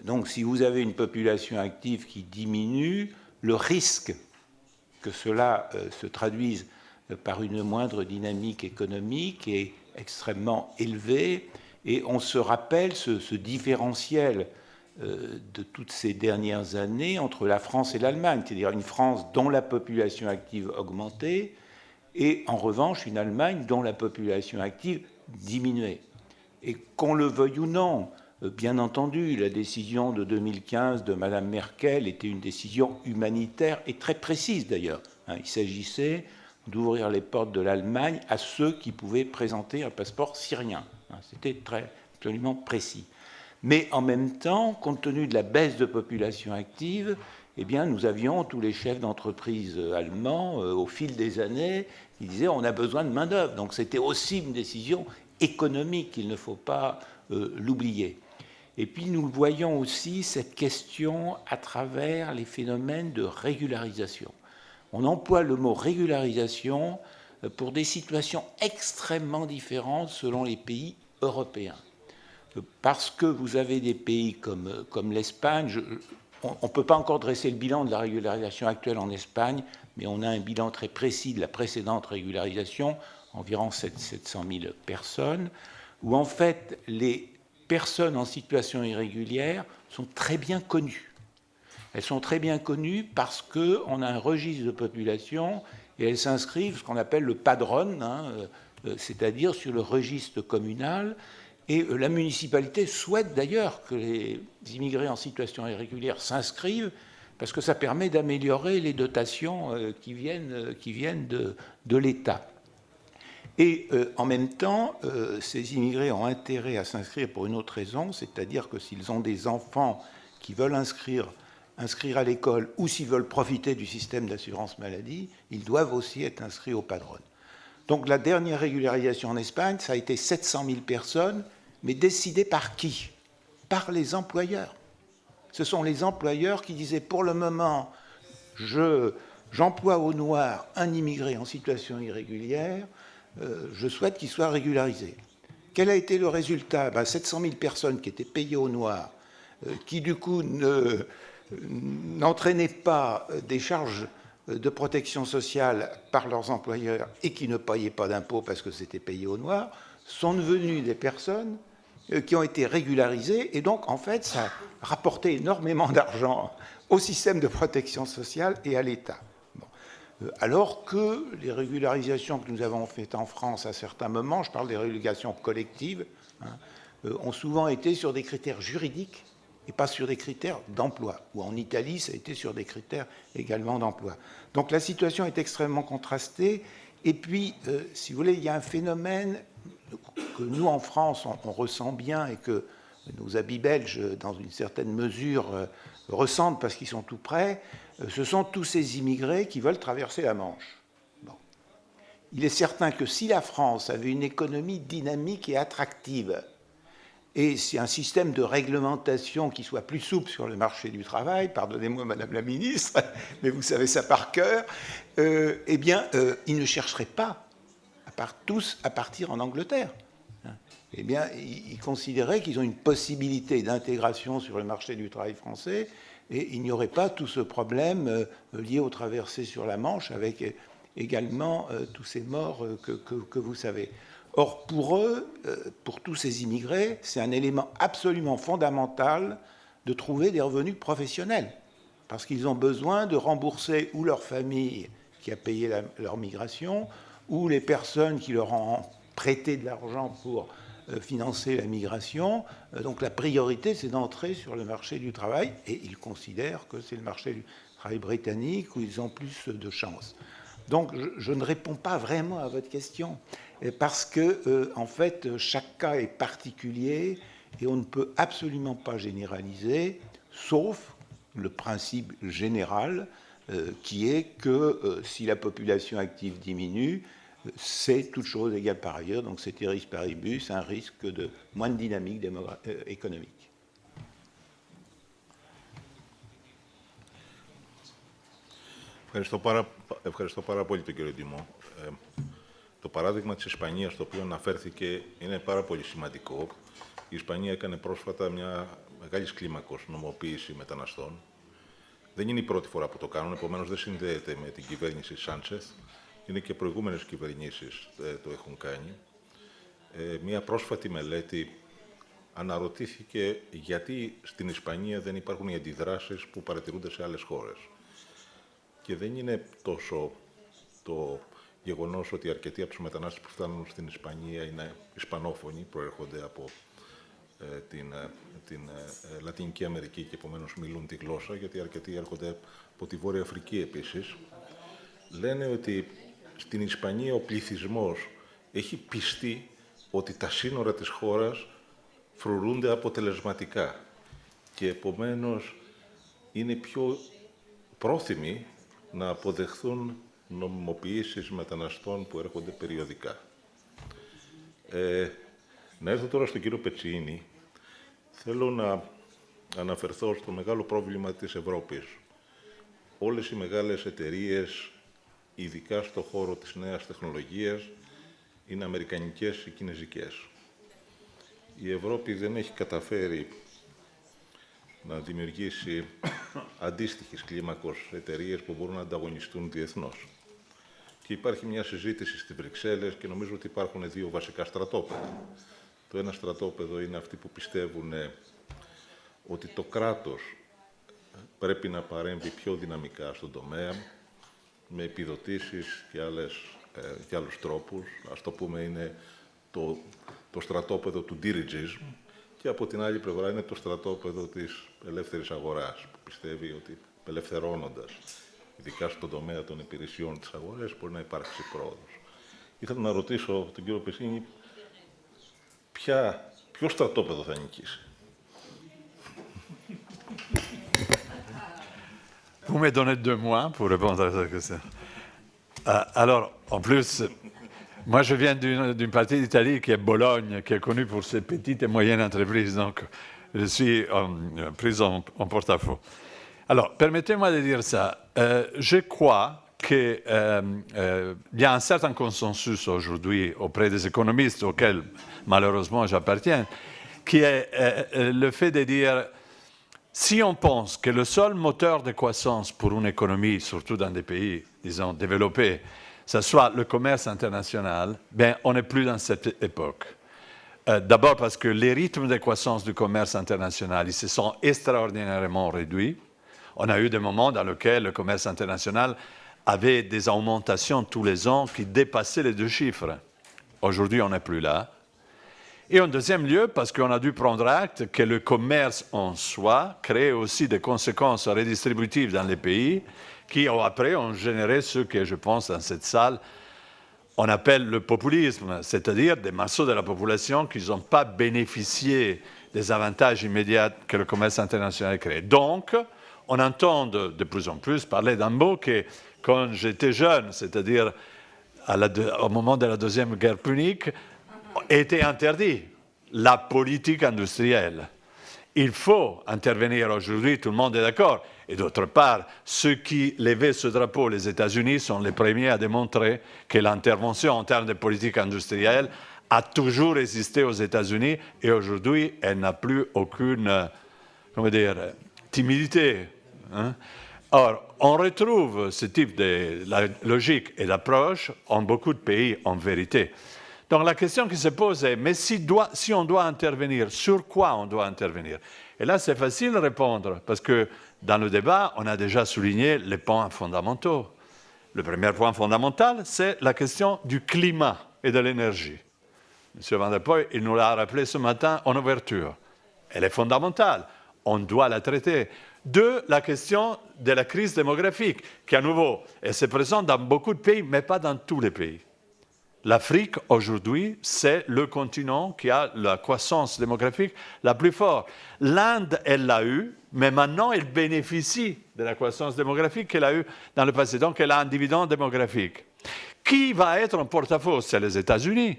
Donc si vous avez une population active qui diminue, le risque que cela se traduise par une moindre dynamique économique est extrêmement élevé, et on se rappelle ce différentiel de toutes ces dernières années entre la France et l'Allemagne, c'est-à-dire une France dont la population active augmentait et en revanche une Allemagne dont la population active diminuait. Et qu'on le veuille ou non, bien entendu, la décision de 2015 de Mme Merkel était une décision humanitaire et très précise d'ailleurs. Il s'agissait d'ouvrir les portes de l'Allemagne à ceux qui pouvaient présenter un passeport syrien. C'était absolument précis. Mais en même temps, compte tenu de la baisse de population active, eh bien, nous avions tous les chefs d'entreprise allemands, au fil des années, qui disaient on a besoin de main-d'œuvre. Donc c'était aussi une décision économique, il ne faut pas l'oublier. Et puis nous voyons aussi cette question à travers les phénomènes de régularisation. On emploie le mot régularisation pour des situations extrêmement différentes selon les pays européens. Parce que vous avez des pays comme l'Espagne, on ne peut pas encore dresser le bilan de la régularisation actuelle en Espagne, mais on a un bilan très précis de la précédente régularisation, environ 700 000 personnes, où en fait les personnes en situation irrégulière sont très bien connues. Elles sont très bien connues parce qu'on a un registre de population et elles s'inscrivent ce qu'on appelle le padron, c'est-à-dire sur le registre communal. Et la municipalité souhaite d'ailleurs que les immigrés en situation irrégulière s'inscrivent parce que ça permet d'améliorer les dotations qui viennent de l'État. Et en même temps, ces immigrés ont intérêt à s'inscrire pour une autre raison, c'est-à-dire que s'ils ont des enfants qui veulent inscrire à l'école ou s'ils veulent profiter du système d'assurance maladie, ils doivent aussi être inscrits au padron. Donc la dernière régularisation en Espagne, ça a été 700 000 personnes, mais décidées par qui? Par les employeurs. Ce sont les employeurs qui disaient pour le moment, j'emploie au noir un immigré en situation irrégulière, je souhaite qu'il soit régularisé. Quel a été le résultat? 700 000 personnes qui étaient payées au noir, qui du coup n'entraînaient pas des charges de protection sociale par leurs employeurs et qui ne payaient pas d'impôts parce que c'était payé au noir, sont devenues des personnes qui ont été régularisées et donc en fait ça a rapporté énormément d'argent au système de protection sociale et à l'État. Alors que les régularisations que nous avons faites en France à certains moments, je parle des régularisations collectives, ont souvent été sur des critères juridiques et pas sur des critères d'emploi. Ou en Italie, ça a été sur des critères également d'emploi. Donc la situation est extrêmement contrastée. Et puis, si vous voulez, il y a un phénomène que nous, en France, on ressent bien et que nos amis belges, dans une certaine mesure, ressentent parce qu'ils sont tout près. Ce sont tous ces immigrés qui veulent traverser la Manche. Bon. Il est certain que si la France avait une économie dynamique et attractive, et si un système de réglementation qui soit plus souple sur le marché du travail, pardonnez-moi Madame la Ministre, mais vous savez ça par cœur, eh bien, ils ne chercheraient pas, tous, à partir en Angleterre. Eh bien, ils considéraient qu'ils ont une possibilité d'intégration sur le marché du travail français et il n'y aurait pas tout ce problème lié aux traversées sur la Manche avec également tous ces morts que vous savez. Or, pour eux, pour tous ces immigrés, c'est un élément absolument fondamental de trouver des revenus professionnels parce qu'ils ont besoin de rembourser ou leur famille qui a payé leur migration ou les personnes qui leur ont prêté de l'argent pour financer la migration. Donc la priorité, c'est d'entrer sur le marché du travail et ils considèrent que c'est le marché du travail britannique où ils ont plus de chances. Donc je ne réponds pas vraiment à votre question parce que, en fait, chaque cas est particulier et on ne peut absolument pas généraliser, sauf le principe général qui est que si la population active diminue, c'est toute chose égale par ailleurs, donc c'est ceteris paribus, un risque de moins de dynamique économique. Ευχαριστώ πάρα πολύ τον κύριο Ντιμό. Το παράδειγμα της Ισπανίας, το οποίο αναφέρθηκε, είναι πάρα πολύ σημαντικό. Η Ισπανία έκανε πρόσφατα μια μεγάλης κλίμακος νομοποίηση μεταναστών. Δεν είναι η πρώτη φορά που το κάνουν, επομένως δεν συνδέεται με την κυβέρνηση Σάντσεθ. Είναι και προηγούμενες κυβερνήσεις το έχουν κάνει. Μια πρόσφατη μελέτη αναρωτήθηκε γιατί στην Ισπανία δεν υπάρχουν οι αντιδράσεις που παρατηρούνται σε άλλες χώρες. Και δεν είναι τόσο το γεγονός ότι αρκετοί από τους μετανάστες που φτάνουν στην Ισπανία είναι ισπανόφωνοι, προέρχονται από την Λατινική Αμερική και επομένως μιλούν τη γλώσσα, γιατί αρκετοί έρχονται από τη Βόρεια Αφρική επίσης. Λένε ότι στην Ισπανία ο πληθυσμός έχει πιστεί ότι τα σύνορα της χώρας φρουρούνται αποτελεσματικά και επομένως είναι πιο πρόθυμοι να αποδεχθούν νομιμοποιήσεις μεταναστών που έρχονται περιοδικά. Να έρθω τώρα στον κύριο Πετσίνη. Θέλω να αναφερθώ στο μεγάλο πρόβλημα της Ευρώπης. Όλες οι μεγάλες εταιρείες, ειδικά στο χώρο της νέας τεχνολογίας, είναι αμερικανικές ή κινεζικές. Η Ευρώπη δεν έχει καταφέρει να δημιουργήσει αντίστοιχης κλίμακος εταιρείες που μπορούν να ανταγωνιστούν διεθνώς. Και υπάρχει μια συζήτηση στις Βρυξέλλες και νομίζω ότι υπάρχουν δύο βασικά στρατόπεδα. Το ένα στρατόπεδο είναι αυτοί που πιστεύουν ότι το κράτος πρέπει να παρέμβει πιο δυναμικά στον τομέα, με επιδοτήσεις και άλλους τρόπους. Ας το πούμε, είναι το στρατόπεδο του dirigism, και από την άλλη πλευρά είναι το στρατόπεδο της ελεύθερης αγοράς, που πιστεύει ότι ελευθερώνοντας, ειδικά στον τομέα των υπηρεσιών της αγοράς, μπορεί να υπάρξει πρόοδος. Ήθελα να ρωτήσω τον κύριο Πεσίνη, ποιο στρατόπεδο θα νικήσει? Vous me donnez 2 mois pour répondre à cette question. Alors, en plus, moi je viens d'une partie d'Italie qui est Bologne, qui est connue pour ses petites et moyennes entreprises, donc je suis pris en porte-à-faux. Alors, permettez-moi de dire ça. Je crois qu'il y a un certain consensus aujourd'hui auprès des économistes, auxquels malheureusement j'appartiens, qui est le fait de dire, si on pense que le seul moteur de croissance pour une économie, surtout dans des pays, disons, développés, ce soit le commerce international, bien, on n'est plus dans cette époque. D'abord parce que les rythmes de croissance du commerce international, ils se sont extraordinairement réduits. On a eu des moments dans lesquels le commerce international avait des augmentations tous les ans qui dépassaient les 2 chiffres. Aujourd'hui, on n'est plus là. Et en deuxième lieu, parce qu'on a dû prendre acte que le commerce en soi crée aussi des conséquences redistributives dans les pays qui, après, ont généré ce que, je pense, dans cette salle, on appelle le populisme, c'est-à-dire des morceaux de la population qui n'ont pas bénéficié des avantages immédiats que le commerce international crée. Donc, on entend de plus en plus parler d'un mot que, quand j'étais jeune, c'est-à-dire au moment de la Deuxième Guerre punique, était interdit, la politique industrielle. Il faut intervenir aujourd'hui, tout le monde est d'accord. Et d'autre part, ceux qui levaient ce drapeau, les États-Unis, sont les premiers à démontrer que l'intervention en termes de politique industrielle a toujours existé aux États-Unis et aujourd'hui, elle n'a plus aucune, timidité. Hein? Or, on retrouve ce type de logique et d'approche en beaucoup de pays, en vérité. Donc la question qui se pose est, mais si on doit intervenir, sur quoi on doit intervenir? Et là, c'est facile de répondre, parce que dans le débat, on a déjà souligné les points fondamentaux. Le premier point fondamental, c'est la question du climat et de l'énergie. M. Van der Poel, il nous l'a rappelé ce matin en ouverture. Elle est fondamentale, on doit la traiter. 2, la question de la crise démographique, qui à nouveau, elle se présente dans beaucoup de pays, mais pas dans tous les pays. L'Afrique, aujourd'hui, c'est le continent qui a la croissance démographique la plus forte. L'Inde, elle l'a eu, mais maintenant, elle bénéficie de la croissance démographique qu'elle a eue dans le passé. Donc, elle a un dividende démographique. Qui va être en porte-à-faux? C'est les États-Unis.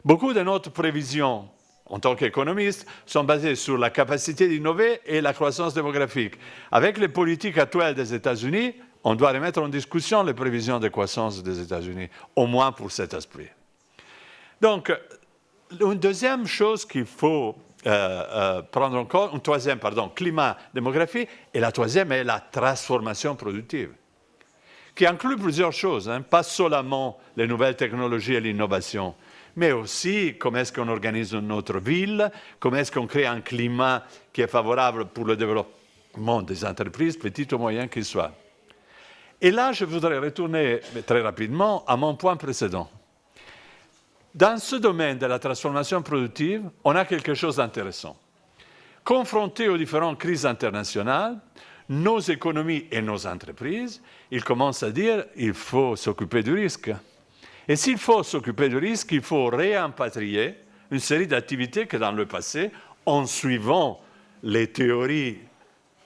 Beaucoup de notre prévisions, en tant qu'économistes, sont basées sur la capacité d'innover et la croissance démographique. Avec les politiques actuelles des États-Unis, on doit remettre en discussion les prévisions de croissance des États-Unis, au moins pour cet aspect. Donc, une deuxième chose qu'il faut prendre en compte, une troisième, climat, démographie, et la troisième est la transformation productive, qui inclut plusieurs choses, pas seulement les nouvelles technologies et l'innovation, mais aussi comment est-ce qu'on organise notre ville, comment est-ce qu'on crée un climat qui est favorable pour le développement des entreprises, petites ou moyennes qu'elles soient. Et là, je voudrais retourner très rapidement à mon point précédent. Dans ce domaine de la transformation productive, on a quelque chose d'intéressant. Confrontés aux différentes crises internationales, nos économies et nos entreprises, ils commencent à dire qu'il faut s'occuper du risque. Et s'il faut s'occuper du risque, il faut réimpatrier une série d'activités que dans le passé, en suivant les théories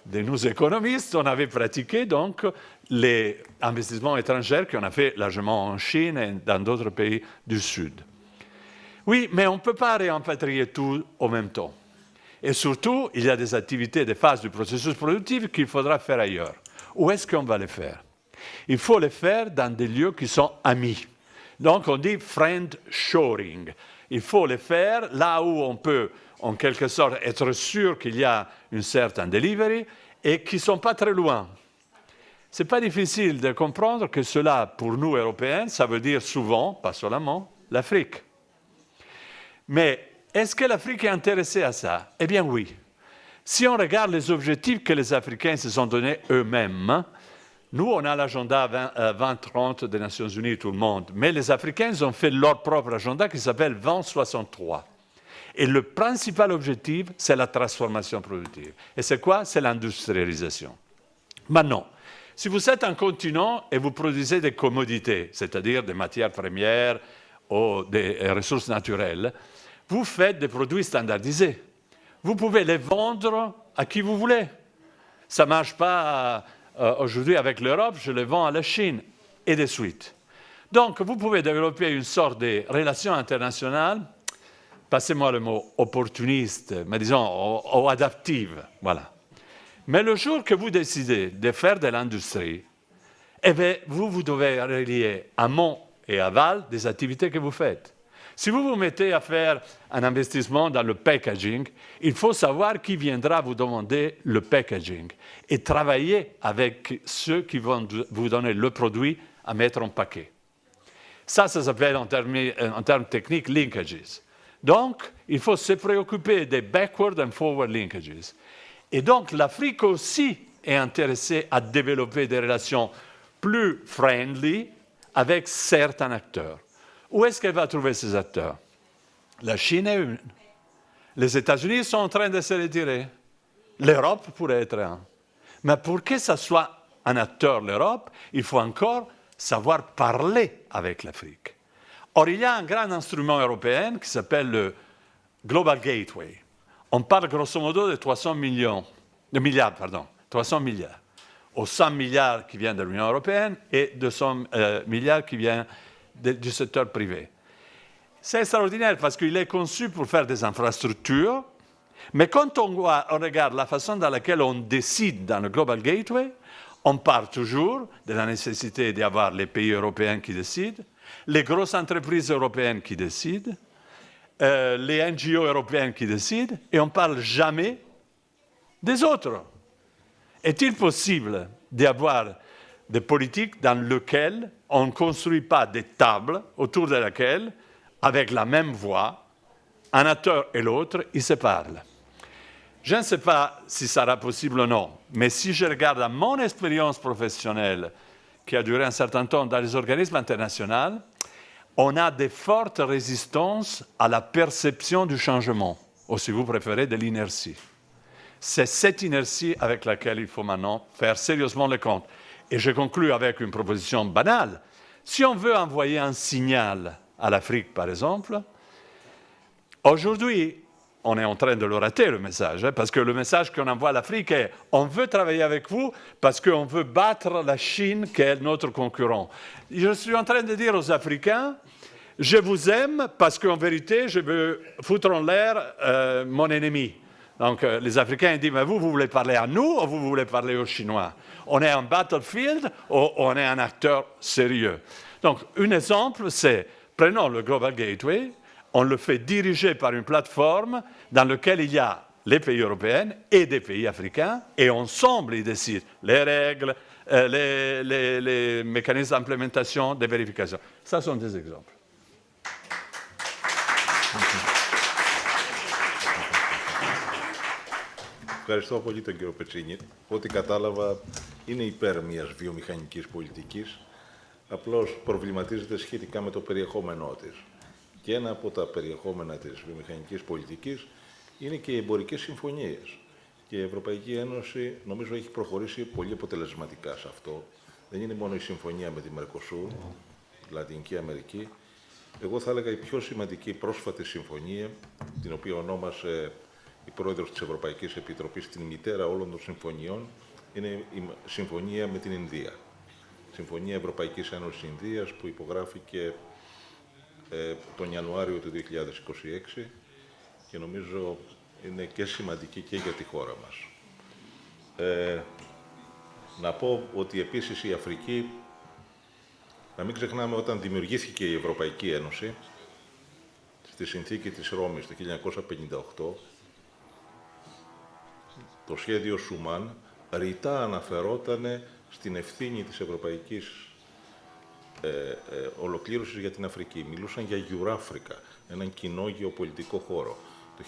de nos économistes, on avait pratiqué donc les investissements étrangers qu'on a fait largement en Chine et dans d'autres pays du Sud. Oui, mais on ne peut pas réimpatrier tout en même temps. Et surtout, il y a des activités, des phases du processus productif qu'il faudra faire ailleurs. Où est-ce qu'on va les faire? Il faut les faire dans des lieux qui sont amis. Donc, on dit friend shoring. Il faut les faire là où on peut, en quelque sorte, être sûr qu'il y a une certaine delivery et qui ne sont pas très loin. Ce n'est pas difficile de comprendre que cela, pour nous, Européens, ça veut dire souvent, pas seulement, l'Afrique. Mais est-ce que l'Afrique est intéressée à ça? Eh bien oui. Si on regarde les objectifs que les Africains se sont donnés eux-mêmes, nous, on a l'agenda 2030 des Nations Unies, tout le monde, mais les Africains ont fait leur propre agenda qui s'appelle 2063. Et le principal objectif, c'est la transformation productive. Et c'est quoi? C'est l'industrialisation. Maintenant, si vous êtes un continent et vous produisez des commodités, c'est-à-dire des matières premières ou des ressources naturelles, vous faites des produits standardisés. Vous pouvez les vendre à qui vous voulez. Ça ne marche pas aujourd'hui avec l'Europe, je les vends à la Chine, et de suite. Donc, vous pouvez développer une sorte de relation internationale, passez-moi le mot opportuniste, mais disons, ou adaptive, voilà. Mais le jour que vous décidez de faire de l'industrie, eh bien, vous devez relier amont et aval des activités que vous faites. Si vous vous mettez à faire un investissement dans le packaging, il faut savoir qui viendra vous demander le packaging et travailler avec ceux qui vont vous donner le produit à mettre en paquet. Ça s'appelle en termes techniques linkages. Donc, il faut se préoccuper des backward and forward linkages. Et donc, l'Afrique aussi est intéressée à développer des relations plus friendly avec certains acteurs. Où est-ce qu'elle va trouver ces acteurs? La Chine est une. Les États-Unis sont en train de se retirer. L'Europe pourrait être un. Mais pour que ça soit un acteur, l'Europe, il faut encore savoir parler avec l'Afrique. Or, il y a un grand instrument européen qui s'appelle le Global Gateway. On parle grosso modo de 300 milliards, aux 100 milliards qui viennent de l'Union européenne et 200 milliards qui viennent du secteur privé. C'est extraordinaire parce qu'il est conçu pour faire des infrastructures, mais quand on regarde la façon dans laquelle on décide dans le Global Gateway, on parle toujours de la nécessité d'avoir les pays européens qui décident, les grosses entreprises européennes qui décident, les NGO européens qui décident, et on ne parle jamais des autres. Est-il possible d'avoir des politiques dans lesquelles on ne construit pas des tables autour de laquelle, avec la même voix, un acteur et l'autre, ils se parlent? Je ne sais pas si ça sera possible ou non, mais si je regarde à mon expérience professionnelle, qui a duré un certain temps dans les organismes internationaux, on a de fortes résistances à la perception du changement, ou si vous préférez, de l'inertie. C'est cette inertie avec laquelle il faut maintenant faire sérieusement le compte. Et je conclus avec une proposition banale. Si on veut envoyer un signal à l'Afrique, par exemple, aujourd'hui, on est en train de le rater, le message, parce que le message qu'on envoie à l'Afrique est « on veut travailler avec vous parce qu'on veut battre la Chine qui est notre concurrent ». Je suis en train de dire aux Africains « je vous aime parce qu'en vérité, je veux foutre en l'air mon ennemi ». Donc les Africains disent « mais vous voulez parler à nous ou vous voulez parler aux Chinois ?» On est un battlefield ou on est un acteur sérieux? Donc un exemple, c'est prenons le Global Gateway, on le fait diriger par une plateforme dans laquelle il y a les pays européens et des pays africains, et ensemble, ils décident les règles, les mécanismes d'implémentation, de vérification. Ça sont des exemples. Ευχαριστώ πολύ τον κύριο Πετσίνη. Ό,τι κατάλαβα είναι υπέρ μιας βιομηχανικής πολιτικής, απλώς προβληματίζεται σχετικά με το περιεχόμενό της. Και ένα από τα περιεχόμενα της βιομηχανικής πολιτικής είναι και οι εμπορικές συμφωνίες. Και η Ευρωπαϊκή Ένωση νομίζω έχει προχωρήσει πολύ αποτελεσματικά σε αυτό. Δεν είναι μόνο η συμφωνία με τη Μερκοσούρ, τη Λατινική Αμερική. Εγώ θα έλεγα η πιο σημαντική πρόσφατη συμφωνία, την οποία ονόμασε η πρόεδρος της Ευρωπαϊκής Επιτροπής την μητέρα όλων των συμφωνιών, είναι η συμφωνία με την Ινδία. Συμφωνία Ευρωπαϊκής Ένωσης Ινδίας που υπογράφηκε τον Ιανουάριο του 2026 και νομίζω είναι και σημαντική και για τη χώρα μας. Να πω ότι επίσης η Αφρική, να μην ξεχνάμε, όταν δημιουργήθηκε η Ευρωπαϊκή Ένωση, στη συνθήκη της Ρώμης το 1958, το σχέδιο Σουμάν ρητά αναφερόταν στην ευθύνη της ευρωπαϊκής ολοκλήρωσης για την Αφρική. Μιλούσαν για Eurafrica, έναν κοινό γεωπολιτικό χώρο. Το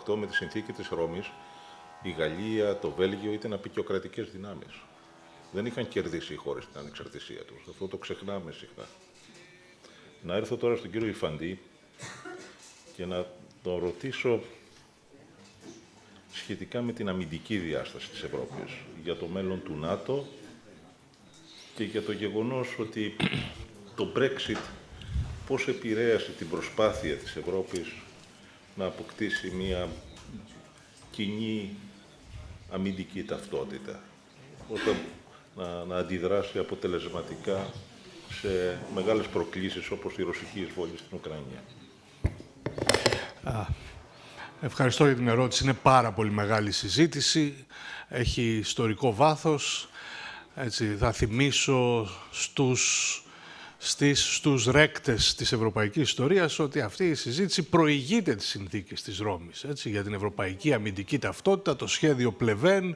1958, με τη συνθήκη της Ρώμης, η Γαλλία, το Βέλγιο ήταν απεικιοκρατικές δυνάμεις. Δεν είχαν κερδίσει οι χώρες την ανεξαρτησία τους. Αυτό το ξεχνάμε συχνά. Να έρθω τώρα στον κύριο Ιφαντή και να τον ρωτήσω σχετικά με την αμυντική διάσταση της Ευρώπης, για το μέλλον του ΝΑΤΟ και για το γεγονός ότι το Brexit πώς επηρέασε την προσπάθεια της Ευρώπης να αποκτήσει μια κοινή αμυντική ταυτότητα, ώστε να αντιδράσει αποτελεσματικά σε μεγάλες προκλήσεις όπως η ρωσική εισβολή στην Ουκρανία. Ευχαριστώ για την ερώτηση. Είναι πάρα πολύ μεγάλη συζήτηση. Έχει ιστορικό βάθος. Έτσι, θα θυμίσω στους ρέκτες της ευρωπαϊκής ιστορίας ότι αυτή η συζήτηση προηγείται της συνθήκης της Ρώμης. Έτσι, για την ευρωπαϊκή αμυντική ταυτότητα, το σχέδιο Πλεβέν.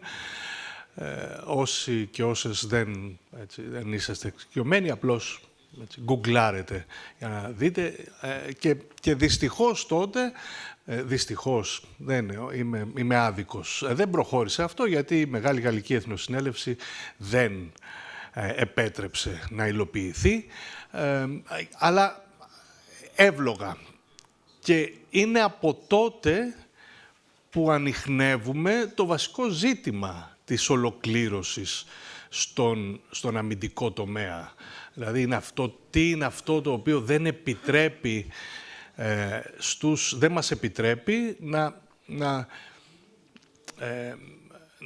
Όσοι και όσες δεν είσαστε εξοικειωμένοι, απλώς γκουγκλάρετε για να δείτε. Και δυστυχώς τότε, δυστυχώς, είμαι άδικος, δεν προχώρησε αυτό, γιατί η Μεγάλη Γαλλική Εθνοσυνέλευση δεν επέτρεψε να υλοποιηθεί, αλλά έβλογα. Και είναι από τότε που ανιχνεύουμε το βασικό ζήτημα της ολοκλήρωσης στον αμυντικό τομέα. Δηλαδή, τι είναι αυτό το οποίο δεν επιτρέπει δεν μας επιτρέπει να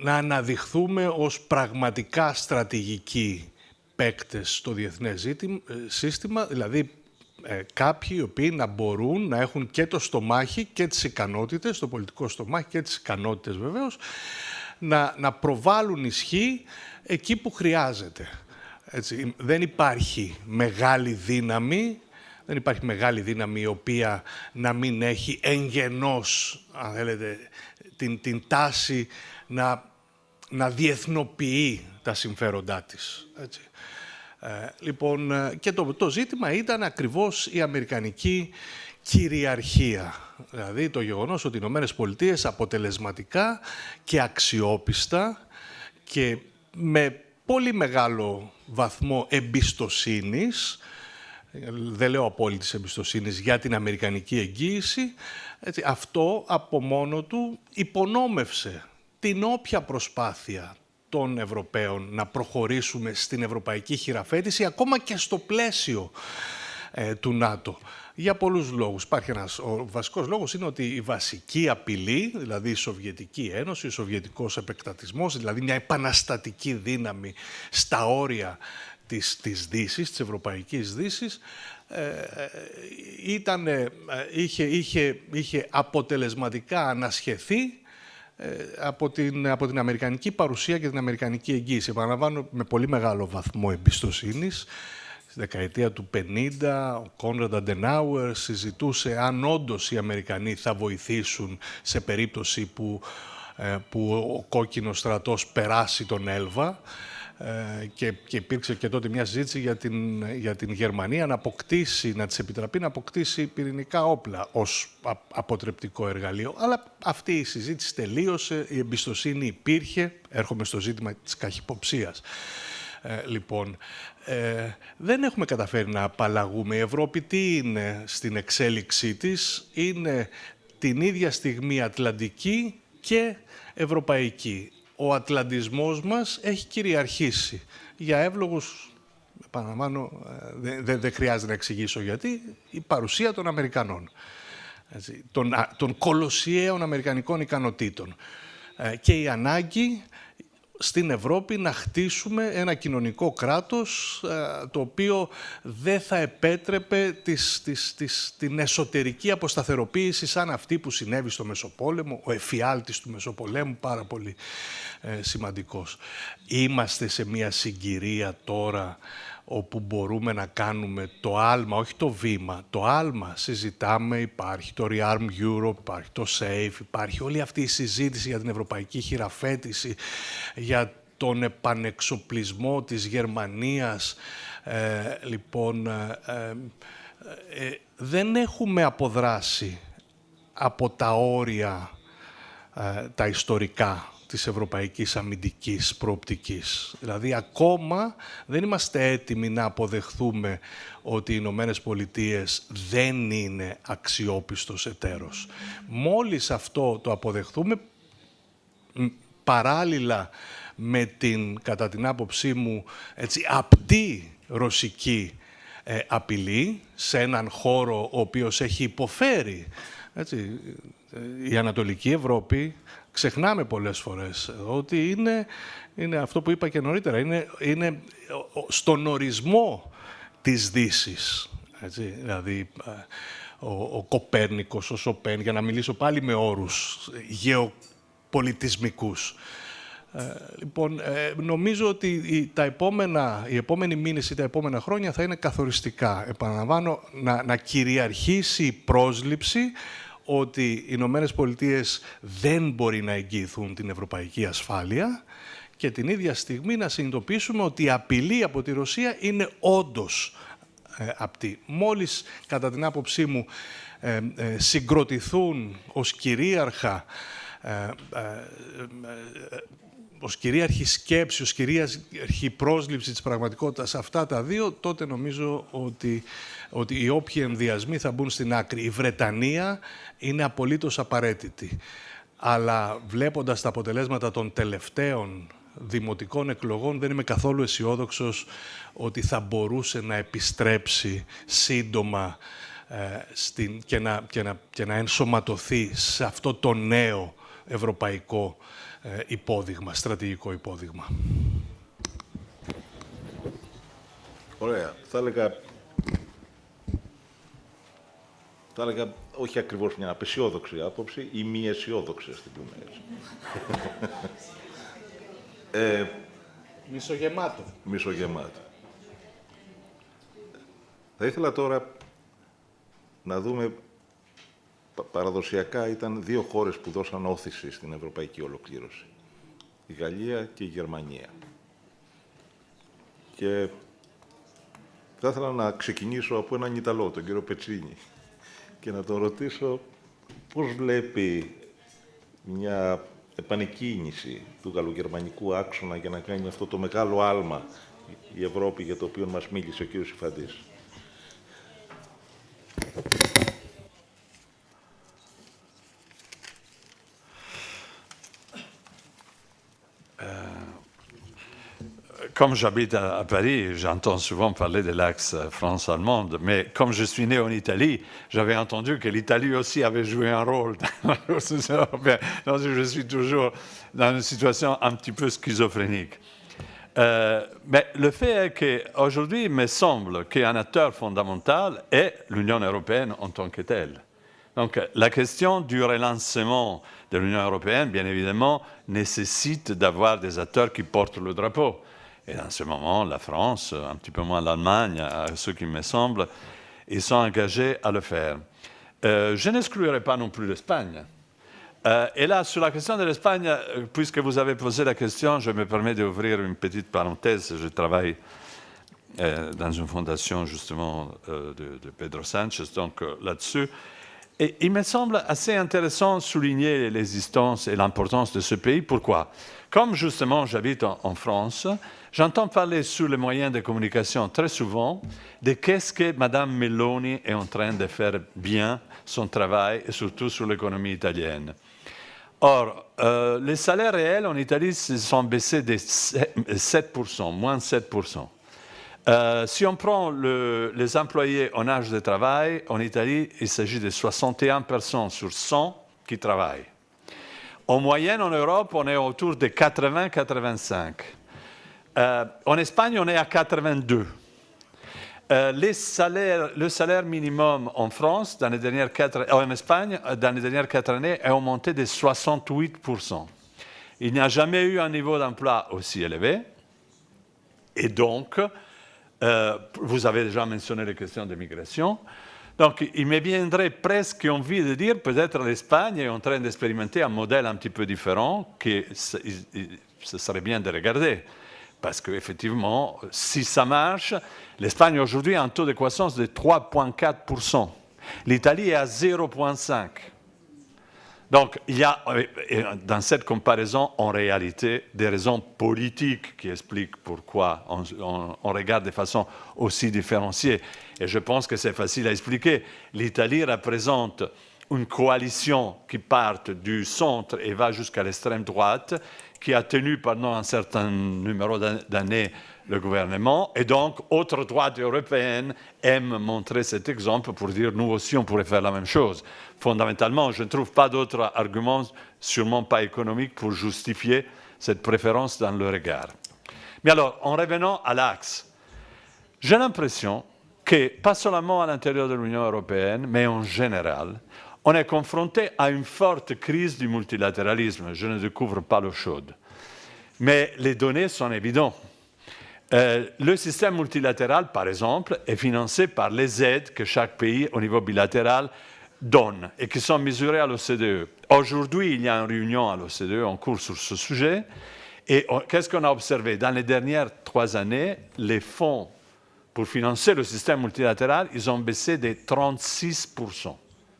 αναδειχθούμε ως πραγματικά στρατηγικοί παίκτες στο διεθνές σύστημα, δηλαδή κάποιοι οι οποίοι να μπορούν να έχουν και το στομάχι και τις ικανότητες, το πολιτικό στομάχι και τις ικανότητες βεβαίως, να προβάλλουν ισχύ εκεί που χρειάζεται. Έτσι, δεν υπάρχει μεγάλη δύναμη η οποία να μην έχει εγγενώς, αν θέλετε, την τάση να διεθνοποιεί τα συμφέροντά της. Έτσι. Λοιπόν, και το ζήτημα ήταν ακριβώς η αμερικανική κυριαρχία. Δηλαδή το γεγονός ότι οι Ηνωμένες Πολιτείες αποτελεσματικά και αξιόπιστα και με πολύ μεγάλο βαθμό εμπιστοσύνης, δεν λέω απόλυτης εμπιστοσύνης, για την αμερικανική εγγύηση, έτσι, αυτό από μόνο του υπονόμευσε την όποια προσπάθεια των Ευρωπαίων να προχωρήσουμε στην ευρωπαϊκή χειραφέτηση, ακόμα και στο πλαίσιο του ΝΑΤΟ. Για πολλούς λόγους. Ο βασικός λόγος είναι ότι η βασική απειλή, δηλαδή η Σοβιετική Ένωση, ο Σοβιετικός επεκτατισμός, δηλαδή μια επαναστατική δύναμη στα όρια της Δύσης, της Ευρωπαϊκής Δύσης, είχε αποτελεσματικά ανασχεθεί από την αμερικανική παρουσία και την αμερικανική εγγύηση. Επαναλαμβάνω, με πολύ μεγάλο βαθμό εμπιστοσύνης. Στη δεκαετία του 50, ο Κόνραντ Αντενάουερ συζητούσε αν όντως οι Αμερικανοί θα βοηθήσουν σε περίπτωση που ο κόκκινος στρατός περάσει τον Έλβα, και υπήρξε και τότε μια συζήτηση για την Γερμανία να της επιτραπεί να αποκτήσει πυρηνικά όπλα ως αποτρεπτικό εργαλείο. Αλλά αυτή η συζήτηση τελείωσε, η εμπιστοσύνη υπήρχε. Έρχομαι στο ζήτημα της καχυποψίας. Λοιπόν, δεν έχουμε καταφέρει να απαλλαγούμε. Η Ευρώπη τι είναι στην εξέλιξή της? Είναι την ίδια στιγμή ατλαντική και ευρωπαϊκή. Ο ατλαντισμός μας έχει κυριαρχήσει. Για εύλογους, επαναλαμβάνω, δεν χρειάζεται να εξηγήσω γιατί, η παρουσία των Αμερικανών, έτσι, των κολοσιαίων αμερικανικών ικανοτήτων, και η ανάγκη στην Ευρώπη να χτίσουμε ένα κοινωνικό κράτος το οποίο δεν θα επέτρεπε την εσωτερική αποσταθεροποίηση σαν αυτή που συνέβη στο Μεσοπόλεμο, ο εφιάλτης του Μεσοπολέμου, πάρα πολύ σημαντικός. Είμαστε σε μια συγκυρία τώρα όπου μπορούμε να κάνουμε το άλμα, όχι το βήμα, το άλμα. Συζητάμε, υπάρχει το Rearm Europe, υπάρχει το SAFE, υπάρχει όλη αυτή η συζήτηση για την ευρωπαϊκή χειραφέτηση, για τον επανεξοπλισμό της Γερμανίας. Δεν έχουμε αποδράσει από τα όρια τα ιστορικά της ευρωπαϊκής αμυντικής προοπτικής. Δηλαδή, ακόμα δεν είμαστε έτοιμοι να αποδεχθούμε ότι οι Ηνωμένες Πολιτείες δεν είναι αξιόπιστος εταίρος. Μόλις αυτό το αποδεχθούμε, παράλληλα με την, κατά την άποψή μου, έτσι, απτή ρωσική απειλή σε έναν χώρο ο οποίος έχει υποφέρει, έτσι, η Ανατολική Ευρώπη, ξεχνάμε πολλές φορές ότι είναι αυτό που είπα και νωρίτερα, είναι στον ορισμό της Δύσης. Έτσι, δηλαδή, ο Κοπέρνικος, ο Σοπέν, για να μιλήσω πάλι με όρους γεωπολιτισμικούς. Λοιπόν, νομίζω ότι οι επόμενοι μήνες ή τα επόμενα χρόνια θα είναι καθοριστικά. Επαναλαμβάνω, να κυριαρχήσει η πρόσληψη ότι οι Ηνωμένες Πολιτείες δεν μπορεί να εγγυηθούν την ευρωπαϊκή ασφάλεια και την ίδια στιγμή να συνειδητοποιήσουμε ότι η απειλή από τη Ρωσία είναι όντως απτή. Μόλις, κατά την άποψή μου, συγκροτηθούν ως κυρίαρχη σκέψη, ως κυρίαρχη πρόσληψη της πραγματικότητας αυτά τα δύο, τότε νομίζω ότι οι όποιοι ενδιασμοί θα μπουν στην άκρη. Η Βρετανία είναι απολύτως απαραίτητη. Αλλά βλέποντας τα αποτελέσματα των τελευταίων δημοτικών εκλογών, δεν είμαι καθόλου αισιόδοξος ότι θα μπορούσε να επιστρέψει σύντομα και να ενσωματωθεί σε αυτό το νέο ευρωπαϊκό υπόδειγμα, στρατηγικό υπόδειγμα. Ωραία. Θα έλεγα όχι ακριβώς μια απεσιόδοξη άποψη ή μη αισιόδοξη, ας την πούμε έτσι. Μισογεμάτο. Μισογεμάτο. Θα ήθελα τώρα να δούμε, παραδοσιακά ήταν δύο χώρες που δώσαν όθηση στην ευρωπαϊκή ολοκλήρωση. Η Γαλλία και η Γερμανία. Και θα ήθελα να ξεκινήσω από έναν Ιταλό, τον κύριο Πετσίνη, και να τον ρωτήσω πώς βλέπει μια επανεκκίνηση του γαλλογερμανικού άξονα για να κάνει αυτό το μεγάλο άλμα η Ευρώπη για το οποίο μας μίλησε ο κύριος Υφαντής. Comme j'habite à Paris, j'entends souvent parler de l'axe France-allemande, mais comme je suis né en Italie, j'avais entendu que l'Italie aussi avait joué un rôle dans la construction européenne. Donc je suis toujours dans une situation un petit peu schizophrénique. Mais le fait est qu'aujourd'hui, il me semble qu'un acteur fondamental est l'Union européenne en tant que telle. Donc la question du relancement de l'Union européenne, bien évidemment, nécessite d'avoir des acteurs qui portent le drapeau. Et dans ce moment, la France, un petit peu moins l'Allemagne, à ce qui me semble, ils sont engagés à le faire. Je n'exclurai pas non plus l'Espagne. Et là, sur la question de l'Espagne, puisque vous avez posé la question, je me permets d'ouvrir une petite parenthèse. Je travaille dans une fondation, justement, de Pedro Sánchez, donc là-dessus. Et il me semble assez intéressant de souligner l'existence et l'importance de ce pays. Pourquoi ? Comme justement j'habite en France, j'entends parler sur les moyens de communication très souvent de qu'est-ce que Mme Meloni est en train de faire bien son travail, et surtout sur l'économie italienne. Or, les salaires réels en Italie se sont baissés de 7%, moins 7%. Si on prend les employés en âge de travail, en Italie, il s'agit de 61 personnes sur 100 qui travaillent. En moyenne, en Europe, on est autour de 80-85. En Espagne, on est à 82. Le salaire minimum en France, en Espagne, dans les dernières 4 années, est augmenté de 68%. Il n'y a jamais eu un niveau d'emploi aussi élevé. Et donc, vous avez déjà mentionné les questions de migration. Donc, il me viendrait presque envie de dire, peut-être l'Espagne est en train d'expérimenter un modèle un petit peu différent, que ce serait bien de regarder. Parce qu'effectivement, si ça marche, l'Espagne aujourd'hui a un taux de croissance de 3,4%. L'Italie est à 0,5%. Donc, il y a dans cette comparaison, en réalité, des raisons politiques qui expliquent pourquoi on regarde de façon aussi différenciée. Et je pense que c'est facile à expliquer. L'Italie représente une coalition qui part du centre et va jusqu'à l'extrême droite, qui a tenu pendant un certain numéro d'années le gouvernement. Et donc, autres droites européennes aiment montrer cet exemple pour dire nous aussi, on pourrait faire la même chose. Fondamentalement, je ne trouve pas d'autres arguments, sûrement pas économiques, pour justifier cette préférence dans le regard. Mais alors, en revenant à l'axe, j'ai l'impression que, pas seulement à l'intérieur de l'Union européenne, mais en général, on est confronté à une forte crise du multilatéralisme. Je ne découvre pas l'eau chaude. Mais les données sont évidentes. Le système multilatéral, par exemple, est financé par les aides que chaque pays, au niveau bilatéral, donne et qui sont mesurées à l'OCDE. Aujourd'hui, il y a une réunion à l'OCDE en cours sur ce sujet. Et qu'est-ce qu'on a observé? Dans les dernières 3 années, les fonds pour financer le système multilatéral, ils ont baissé de 36%.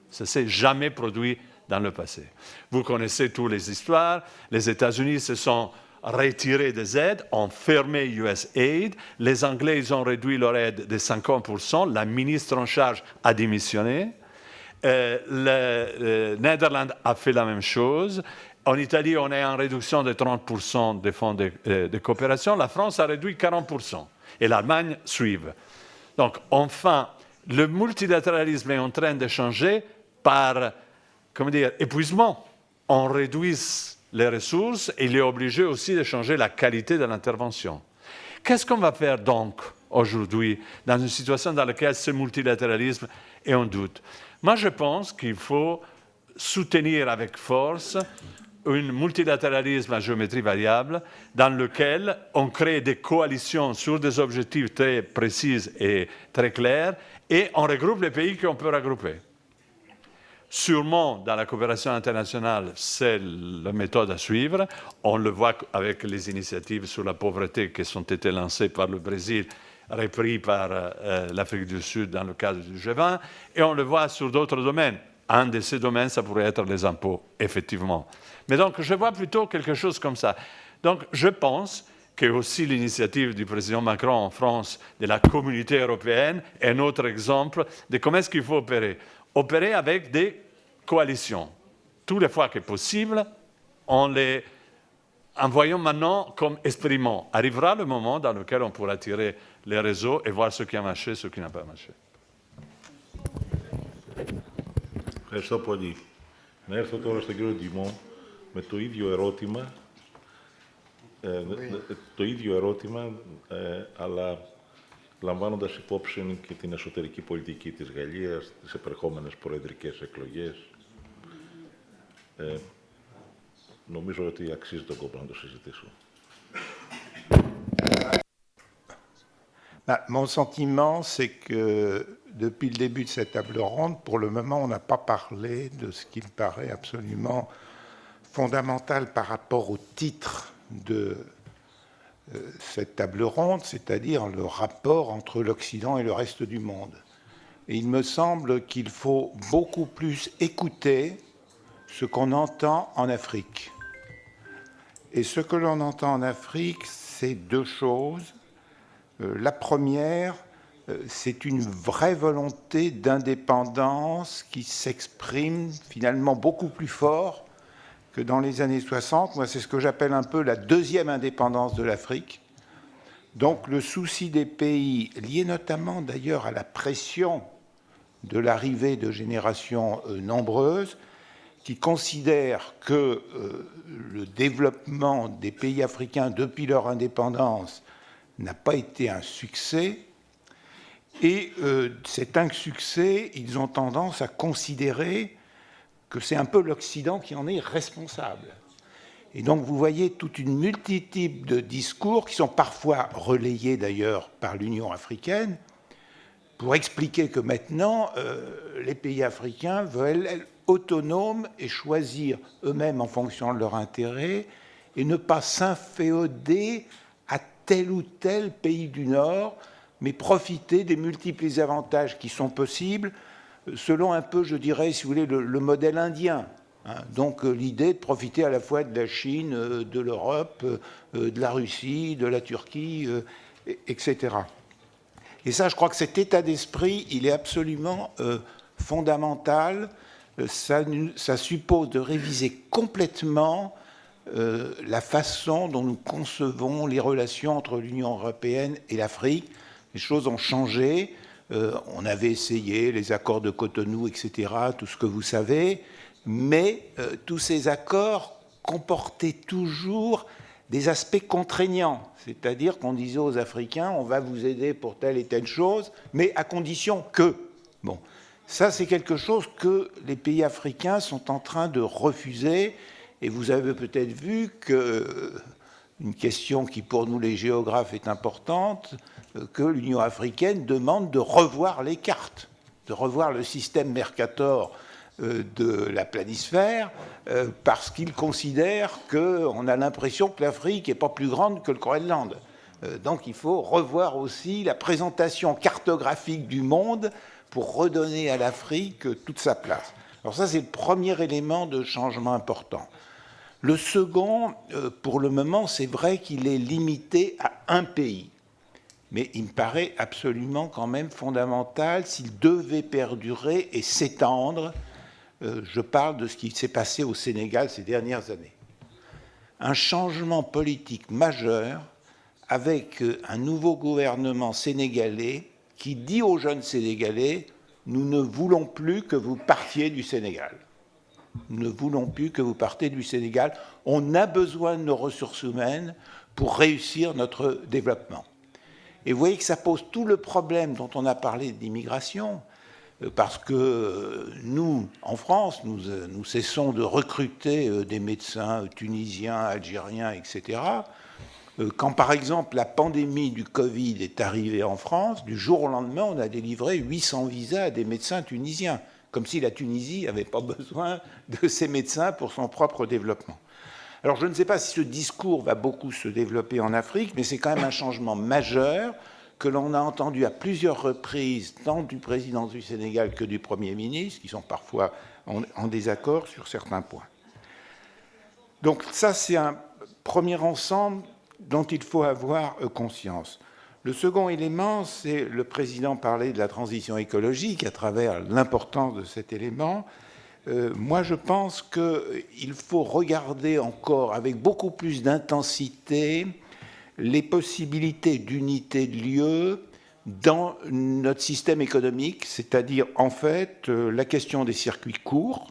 Ça ne s'est jamais produit dans le passé. Vous connaissez toutes les histoires. Les États-Unis se sont retirés des aides, ont fermé USAID. Les Anglais, ils ont réduit leur aide de 50%. La ministre en charge a démissionné. Le Netherlands a fait la même chose. En Italie, on est en réduction de 30% des fonds de coopération. La France a réduit 40%. Et l'Allemagne suit. Donc, enfin, le multilatéralisme est en train de changer par, épuisement. On réduit les ressources et il est obligé aussi de changer la qualité de l'intervention. Qu'est-ce qu'on va faire donc aujourd'hui dans une situation dans laquelle ce multilatéralisme est en doute? Moi, je pense qu'il faut soutenir avec force un multilatéralisme à géométrie variable dans lequel on crée des coalitions sur des objectifs très précis et très clairs et on regroupe les pays qu'on peut regrouper. Sûrement, dans la coopération internationale, c'est la méthode à suivre. On le voit avec les initiatives sur la pauvreté qui ont été lancées par le Brésil, reprises par l'Afrique du Sud dans le cadre du G20, et on le voit sur d'autres domaines. Un de ces domaines, ça pourrait être les impôts, effectivement. Mais donc, je vois plutôt quelque chose comme ça. Donc, je pense que aussi l'initiative du président Macron en France, de la communauté européenne, est un autre exemple de comment est-ce qu'il faut opérer. Opérer avec des coalitions. Toutes les fois que possible, en les envoyant maintenant comme expériment. Arrivera le moment dans lequel on pourra tirer les réseaux et voir ce qui a marché, ce qui n'a pas marché. Ευχαριστώ πολύ. Να έρθω τώρα στον κύριο Ντιμό με το ίδιο ερώτημα, αλλά λαμβάνοντας υπόψη και την εσωτερική πολιτική της Γαλλίας, τις επερχόμενες προεδρικές εκλογές. Νομίζω ότι αξίζει τον κόπο να το συζητήσουμε. Mon sentiment, c'est que depuis le début de cette table ronde, pour le moment, on n'a pas parlé de ce qui me paraît absolument fondamental par rapport au titre de cette table ronde, c'est-à-dire le rapport entre l'Occident et le reste du monde. Et il me semble qu'il faut beaucoup plus écouter ce qu'on entend en Afrique. Et ce que l'on entend en Afrique, c'est 2 choses. La première, c'est une vraie volonté d'indépendance qui s'exprime finalement beaucoup plus fort que dans les années 60. Moi, c'est ce que j'appelle un peu la deuxième indépendance de l'Afrique. Donc, le souci des pays, lié notamment d'ailleurs à la pression de l'arrivée de générations nombreuses, qui considère que le développement des pays africains depuis leur indépendance n'a pas été un succès. Et cet insuccès, ils ont tendance à considérer que c'est un peu l'Occident qui en est responsable. Et donc vous voyez toute une multitude de discours qui sont parfois relayés d'ailleurs par l'Union africaine pour expliquer que maintenant les pays africains veulent être autonomes et choisir eux-mêmes en fonction de leurs intérêts et ne pas s'inféoder à tel ou tel pays du Nord, mais profiter des multiples avantages qui sont possibles selon un peu, je dirais, si vous voulez, le modèle indien. Donc l'idée de profiter à la fois de la Chine, de l'Europe, de la Russie, de la Turquie, etc. Et ça, je crois que cet état d'esprit, il est absolument fondamental. Ça suppose de réviser complètement la façon dont nous concevons les relations entre l'Union européenne et l'Afrique. Les choses ont changé. On avait essayé les accords de Cotonou, etc., tout ce que vous savez, mais tous ces accords comportaient toujours des aspects contraignants, c'est-à-dire qu'on disait aux Africains, on va vous aider pour telle et telle chose, mais à condition que... Bon, ça c'est quelque chose que les pays africains sont en train de refuser, et vous avez peut-être vu qu'une question qui pour nous les géographes est importante, que l'Union africaine demande de revoir les cartes, de revoir le système Mercator de la planisphère, parce qu'ils considèrent qu'on a l'impression que l'Afrique n'est pas plus grande que le Groenland. Donc il faut revoir aussi la présentation cartographique du monde pour redonner à l'Afrique toute sa place. Alors ça, c'est le premier élément de changement important. Le second, pour le moment, c'est vrai qu'il est limité à un pays. Mais il me paraît absolument quand même fondamental, s'il devait perdurer et s'étendre, je parle de ce qui s'est passé au Sénégal ces dernières années. Un changement politique majeur avec un nouveau gouvernement sénégalais qui dit aux jeunes Sénégalais « Nous ne voulons plus que vous partiez du Sénégal. Nous ne voulons plus que vous partiez du Sénégal. On a besoin de nos ressources humaines pour réussir notre développement. » Et vous voyez que ça pose tout le problème dont on a parlé d'immigration, parce que nous, en France, nous cessons de recruter des médecins tunisiens, algériens, etc. Quand, par exemple, la pandémie du Covid est arrivée en France, du jour au lendemain, on a délivré 800 visas à des médecins tunisiens, comme si la Tunisie n'avait pas besoin de ces médecins pour son propre développement. Alors, je ne sais pas si ce discours va beaucoup se développer en Afrique, mais c'est quand même un changement majeur que l'on a entendu à plusieurs reprises, tant du président du Sénégal que du Premier ministre, qui sont parfois en désaccord sur certains points. Donc ça, c'est un premier ensemble dont il faut avoir conscience. Le second élément, c'est le président parlait de la transition écologique à travers l'importance de cet élément. Moi, je pense qu'il faut regarder encore avec beaucoup plus d'intensité les possibilités d'unité de lieu dans notre système économique, c'est-à-dire en fait la question des circuits courts,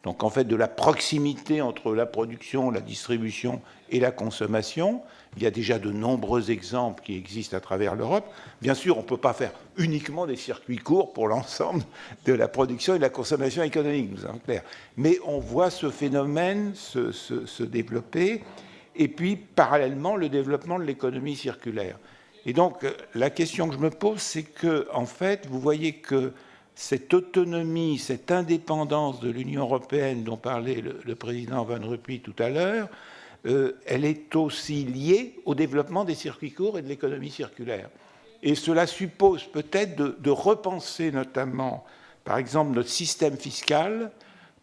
donc en fait de la proximité entre la production, la distribution et la consommation. Il y a déjà de nombreux exemples qui existent à travers l'Europe. Bien sûr, on ne peut pas faire uniquement des circuits courts pour l'ensemble de la production et de la consommation économique, nous sommes clairs. Mais on voit ce phénomène se développer, et puis parallèlement le développement de l'économie circulaire. Et donc la question que je me pose, c'est que, en fait, vous voyez que cette autonomie, cette indépendance de l'Union européenne dont parlait le président Van Rompuy tout à l'heure, elle est aussi liée au développement des circuits courts et de l'économie circulaire. Et cela suppose peut-être de repenser notamment, par exemple, notre système fiscal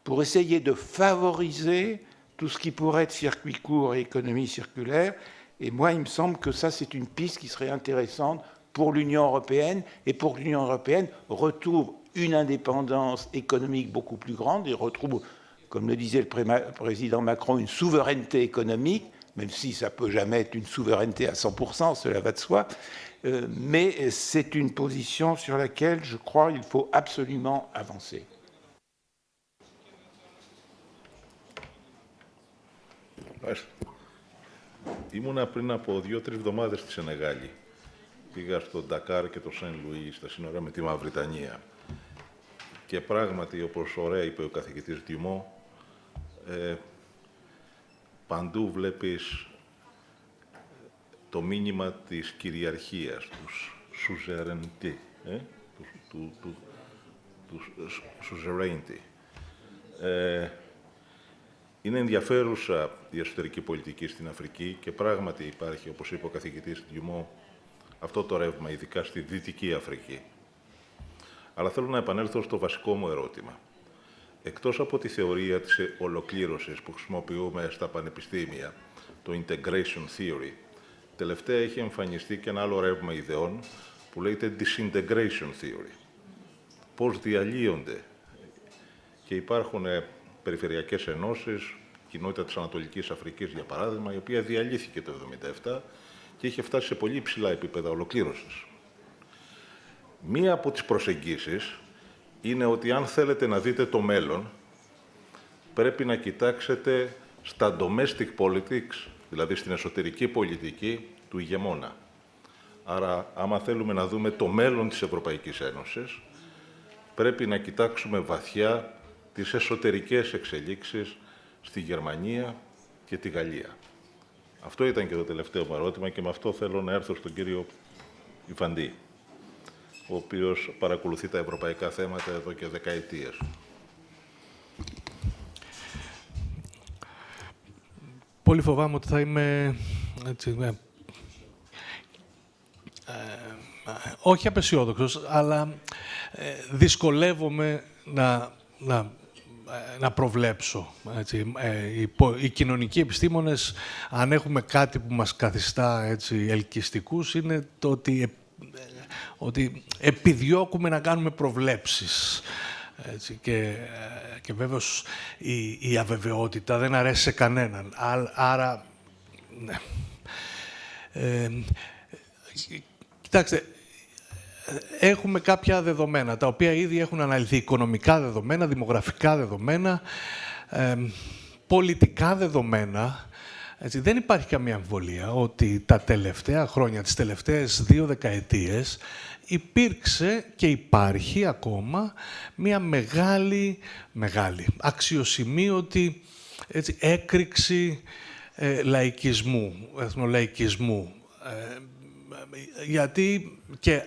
pour essayer de favoriser tout ce qui pourrait être circuit court et économie circulaire. Et moi, il me semble que ça, c'est une piste qui serait intéressante pour l'Union européenne, et pour que l'Union européenne retrouve une indépendance économique beaucoup plus grande et retrouve, comme le disait le président Macron, une souveraineté économique, même si ça ne peut jamais être une souveraineté à 100%, cela va de soi, mais c'est une position sur laquelle, je crois, il faut absolument avancer. Ήμουνα πριν από 2-3 εβδομάδες στη Σενεγάλη. Πήγα στο Ντακάρ και το Σεν Λουί, στα σύνορα με τη Μαυριτανία. Και πράγματι, όπως ωραία είπε ο καθηγητής Διουμό, παντού βλέπεις το μήνυμα της κυριαρχίας, του suzerainty, του suzerainty. Είναι ενδιαφέρουσα η εσωτερική πολιτική στην Αφρική και πράγματι υπάρχει, όπως είπε ο καθηγητής Διουμό, αυτό το ρεύμα, ειδικά στη Δυτική Αφρική. Αλλά θέλω να επανέλθω στο βασικό μου ερώτημα. Εκτός από τη θεωρία της ολοκλήρωσης που χρησιμοποιούμε στα πανεπιστήμια, το integration theory, τελευταία έχει εμφανιστεί και ένα άλλο ρεύμα ιδεών που λέγεται disintegration theory. Πώς διαλύονται και υπάρχουν περιφερειακές ενώσεις, κοινότητα της Ανατολικής Αφρικής, για παράδειγμα, η οποία διαλύθηκε το 1977 και είχε φτάσει σε πολύ υψηλά επίπεδα ολοκλήρωσης. Μία από τις προσεγγίσεις είναι ότι αν θέλετε να δείτε το μέλλον, πρέπει να κοιτάξετε στα domestic politics, δηλαδή στην εσωτερική πολιτική του ηγεμόνα. Άρα, άμα θέλουμε να δούμε το μέλλον της Ευρωπαϊκής Ένωσης, πρέπει να κοιτάξουμε βαθιά τις εσωτερικές εξελίξεις στη Γερμανία και τη Γαλλία. Αυτό ήταν και το τελευταίο μου ερώτημα και με αυτό θέλω να έρθω στον κύριο Ιφαντή, ο οποίος παρακολουθεί τα ευρωπαϊκά θέματα εδώ και δεκαετίες. Πολύ φοβάμαι ότι θα είμαι έτσι, όχι απεσιόδοξος, αλλά δυσκολεύομαι να προβλέψω. Έτσι. Οι κοινωνικοί επιστήμονες, αν έχουμε κάτι που μας καθιστά έτσι, ελκυστικούς, είναι το ότι επιδιώκουμε να κάνουμε προβλέψεις. Έτσι, και βέβαιως η αβεβαιότητα δεν αρέσει σε κανέναν. Άρα, ναι. Κοιτάξτε, έχουμε κάποια δεδομένα, τα οποία ήδη έχουν αναλυθεί, οικονομικά δεδομένα, δημογραφικά δεδομένα, πολιτικά δεδομένα. Έτσι, δεν υπάρχει καμία αμφιβολία ότι τα τελευταία χρόνια, τις τελευταίες 2 δεκαετίες, υπήρξε και υπάρχει ακόμα μια μεγάλη αξιοσημείωτη έτσι, έκρηξη λαϊκισμού, εθνολαϊκισμού. Γιατί και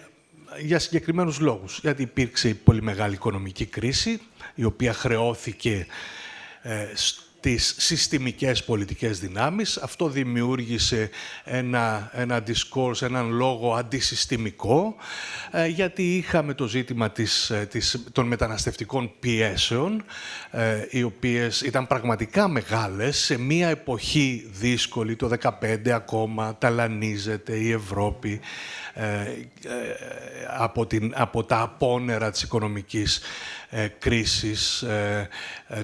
για συγκεκριμένους λόγους. Γιατί υπήρξε η πολύ μεγάλη οικονομική κρίση, η οποία χρεώθηκε στις συστημικές πολιτικές δυνάμεις. Αυτό δημιούργησε ένα discourse, έναν λόγο αντισυστημικό, γιατί είχαμε το ζήτημα των μεταναστευτικών πιέσεων, οι οποίες ήταν πραγματικά μεγάλες, σε μία εποχή δύσκολη, το 2015 ακόμα, ταλανίζεται η Ευρώπη από τα απόνερα της οικονομικής κρίσης,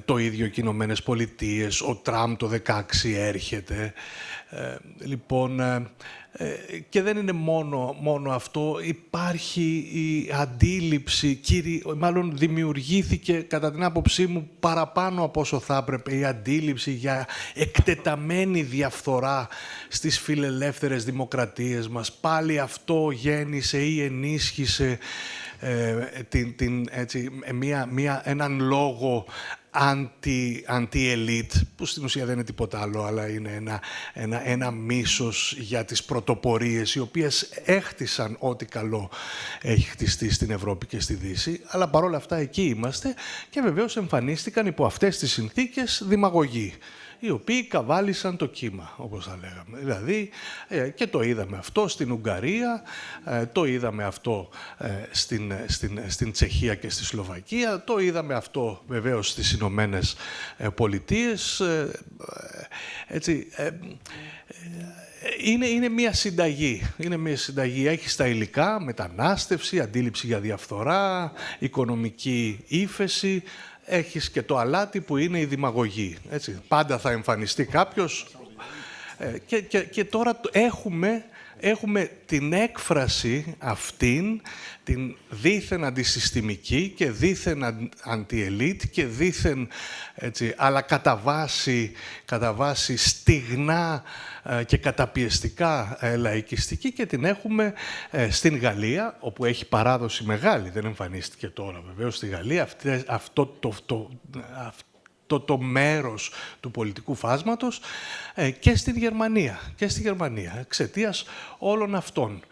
το ίδιο και οι Ηνωμένες Πολιτείες, ο Τραμπ το 2016 έρχεται. Λοιπόν, και δεν είναι μόνο αυτό, υπάρχει η αντίληψη, μάλλον δημιουργήθηκε κατά την άποψή μου παραπάνω από όσο θα έπρεπε, η αντίληψη για εκτεταμένη διαφθορά στις φιλελεύθερες δημοκρατίες μας. Πάλι αυτό γέννησε ή ενίσχυσε έναν λόγο αντι-ελίτ, που στην ουσία δεν είναι τίποτα άλλο, αλλά είναι ένα μίσος για τις πρωτοπορίες, οι οποίες έχτισαν ό,τι καλό έχει χτιστεί στην Ευρώπη και στη Δύση, αλλά παρόλα αυτά εκεί είμαστε και βεβαίως εμφανίστηκαν υπό αυτές τις συνθήκες δημαγωγοί, οι οποίοι καβάλισαν το κύμα, όπως θα λέγαμε. Δηλαδή, και το είδαμε αυτό στην Ουγγαρία, το είδαμε αυτό στην Τσεχία και στη Σλοβακία, το είδαμε αυτό βεβαίως στις Ηνωμένες Πολιτείες. Έτσι, είναι μια συνταγή. Είναι μια συνταγή. Έχει τα υλικά, μετανάστευση, αντίληψη για διαφθορά, οικονομική ύφεση. Έχεις και το αλάτι που είναι η δημαγωγή. Έτσι. Πάντα θα εμφανιστεί κάποιος Και τώρα έχουμε την έκφραση αυτήν, την δήθεν αντισυστημική και δήθεν αντιελίτ και δήθεν, έτσι, αλλά κατά βάση στιγνά και καταπιεστικά λαϊκιστική, και την έχουμε στην Γαλλία, όπου έχει παράδοση μεγάλη, δεν εμφανίστηκε τώρα βεβαίως στη Γαλλία, αυτό το μέρος του πολιτικού φάσματος, και στην Γερμανία, εξαιτίας όλων αυτών.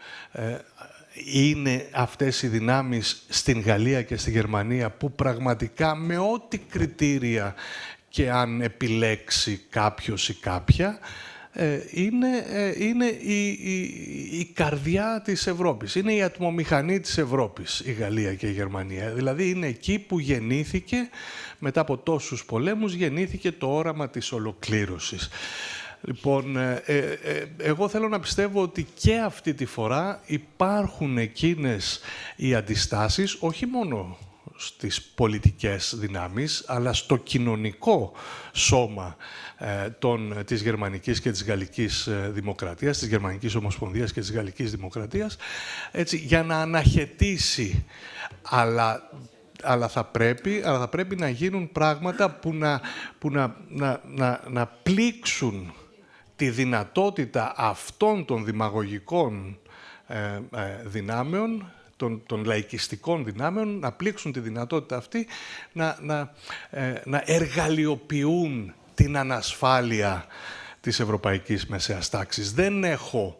Είναι αυτές οι δυνάμεις στην Γαλλία και στη Γερμανία που πραγματικά με ό,τι κριτήρια και αν επιλέξει κάποιος ή κάποια, είναι η καρδιά της Ευρώπης, είναι η ατμομηχανή της Ευρώπης η Γαλλία και η Γερμανία. Δηλαδή είναι εκεί που γεννήθηκε, μετά από τόσους πολέμους, γεννήθηκε το όραμα της ολοκλήρωσης. Λοιπόν, εγώ θέλω να πιστεύω ότι και αυτή τη φορά υπάρχουν εκείνες οι αντιστάσεις, όχι μόνο στις πολιτικές δυνάμεις, αλλά στο κοινωνικό σώμα της γερμανικής και της γαλλικής δημοκρατίας, της Γερμανικής Ομοσπονδίας και της Γαλλικής Δημοκρατίας, έτσι, για να αναχαιτήσει, αλλά θα πρέπει να γίνουν πράγματα που να πλήξουν τη δυνατότητα αυτών των δημαγωγικών δυνάμεων, των λαϊκιστικών δυνάμεων, να πλήξουν τη δυνατότητα αυτή να εργαλειοποιούν την ανασφάλεια της ευρωπαϊκής μεσαίας τάξης. Δεν έχω,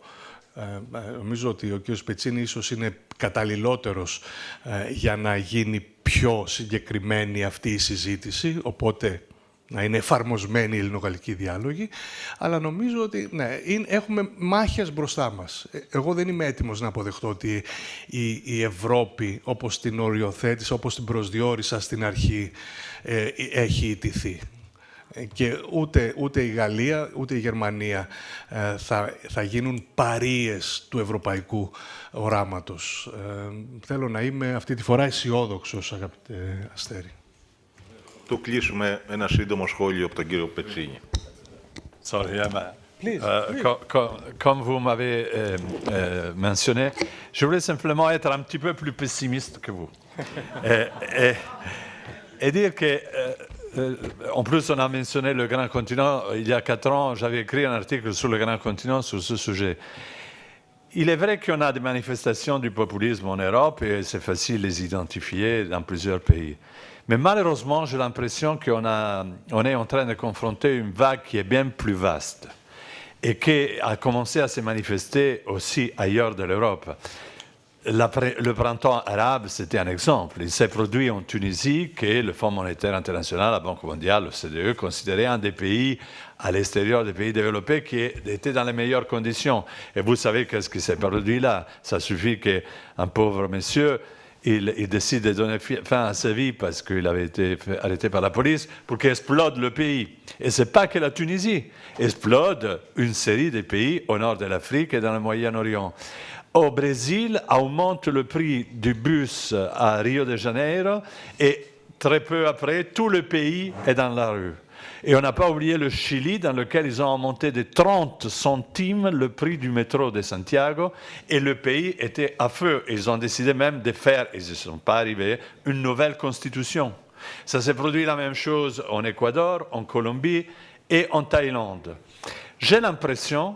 νομίζω ότι ο κ. Πετσίνη ίσως είναι καταλληλότερος για να γίνει πιο συγκεκριμένη αυτή η συζήτηση, οπότε να είναι εφαρμοσμένοι οι ελληνογαλλικοί διάλογοι, αλλά νομίζω ότι ναι, έχουμε μάχες μπροστά μας. Εγώ δεν είμαι έτοιμος να αποδεχτώ ότι η Ευρώπη, όπως την οριοθέτησα, όπως την προσδιορίσα στην αρχή, έχει ιτηθεί. Και ούτε η Γαλλία, ούτε η Γερμανία θα γίνουν παρείες του ευρωπαϊκού οράματος. Θέλω να είμαι αυτή τη φορά αισιόδοξος, αγαπητέ Αστέρη. Το κλείσουμε ένα σύντομο σχόλιο από τον κύριο Πετσίνη. Sorry, comme vous m'avez mentionné, je voulais simplement être un petit peu plus pessimiste que vous. Et dire que, en plus, on a mentionné le grand continent. Il y a 4 ans, j'avais écrit un article sur le grand continent sur ce sujet. Il est vrai qu'on a des manifestations du populisme en Europe et c'est facile de les identifier dans plusieurs pays. Mais malheureusement, j'ai l'impression qu'on est en train de confronter une vague qui est bien plus vaste et qui a commencé à se manifester aussi ailleurs de l'Europe. Le printemps arabe, c'était un exemple. Il s'est produit en Tunisie, que le Fonds monétaire international, la Banque mondiale, le CDE, considérait un des pays à l'extérieur des pays développés qui était dans les meilleures conditions. Et vous savez qu'est-ce qui s'est produit là. Ça suffit qu'un pauvre monsieur, il décide de donner fin à sa vie parce qu'il avait été arrêté par la police pour qu'il explode le pays. Et ce n'est pas que la Tunisie. Explode une série de pays au nord de l'Afrique et dans le Moyen-Orient. Au Brésil, augmente le prix du bus à Rio de Janeiro et très peu après, tout le pays est dans la rue. Et on n'a pas oublié le Chili, dans lequel ils ont augmenté de 30 centimes le prix du métro de Santiago, et le pays était à feu. Ils ont décidé même de faire, ils ne sont pas arrivés, une nouvelle constitution. Ça s'est produit la même chose en Équateur, en Colombie et en Thaïlande. J'ai l'impression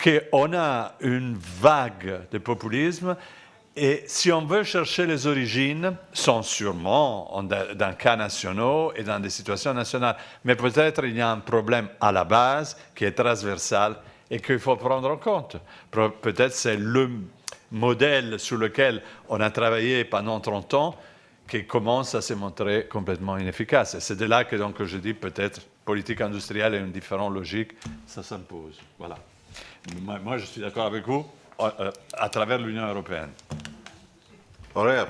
qu'on a une vague de populisme. Et si on veut chercher les origines, sont sûrement dans cas nationaux et dans des situations nationales. Mais peut-être il y a un problème à la base qui est transversal et qu'il faut prendre en compte. Peut-être c'est le modèle sur lequel on a travaillé pendant 30 ans qui commence à se montrer complètement inefficace. Et c'est de là que donc, je dis peut-être politique industrielle et une différente logique, ça s'impose. Voilà. Moi, je suis d'accord avec vous. À travers l'Union européenne. Ωραία.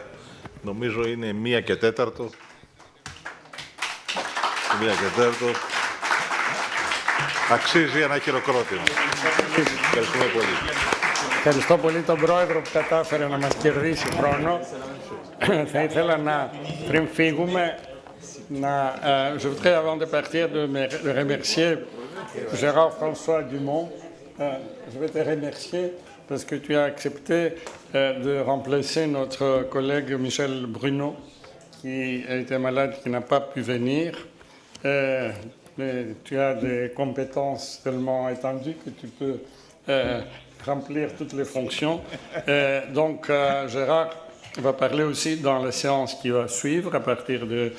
Νομίζω είναι 1 και 4. 1 και 4. Αξίζει ένα χειροκρότημα. Ευχαριστούμε πολύ. Ευχαριστώ πολύ τον Πρόεδρο που κατάφερε να μας κερδίσει χρόνο. Θα ήθελα πριν φύγουμε, je voudrais avant de partir de remercier Gérard François Dumont, je vais te remercier parce que tu as accepté de remplacer notre collègue Michel Bruno, qui a été malade, qui n'a pas pu venir. Mais tu as des compétences tellement étendues que tu peux remplir toutes les fonctions. Donc, Gérard va parler aussi dans la séance qui va suivre à partir de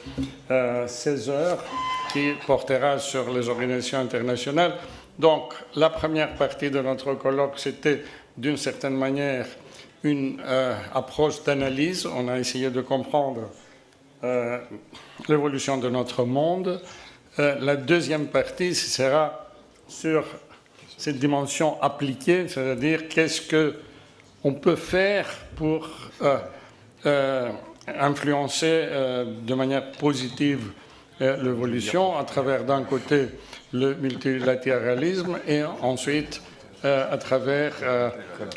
16 heures, qui portera sur les organisations internationales. Donc, la première partie de notre colloque, c'était d'une certaine manière une approche d'analyse. On a essayé de comprendre l'évolution de notre monde. La deuxième partie, ce sera sur cette dimension appliquée, c'est-à-dire qu'est-ce qu'on peut faire pour influencer de manière positive l'évolution à travers d'un côté le multilatéralisme et ensuite à travers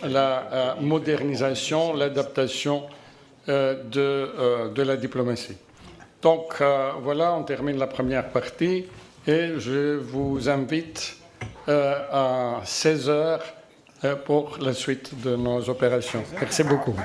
la modernisation, l'adaptation de la diplomatie. Donc voilà, on termine la première partie et je vous invite à 16 heures pour la suite de nos opérations. Merci beaucoup.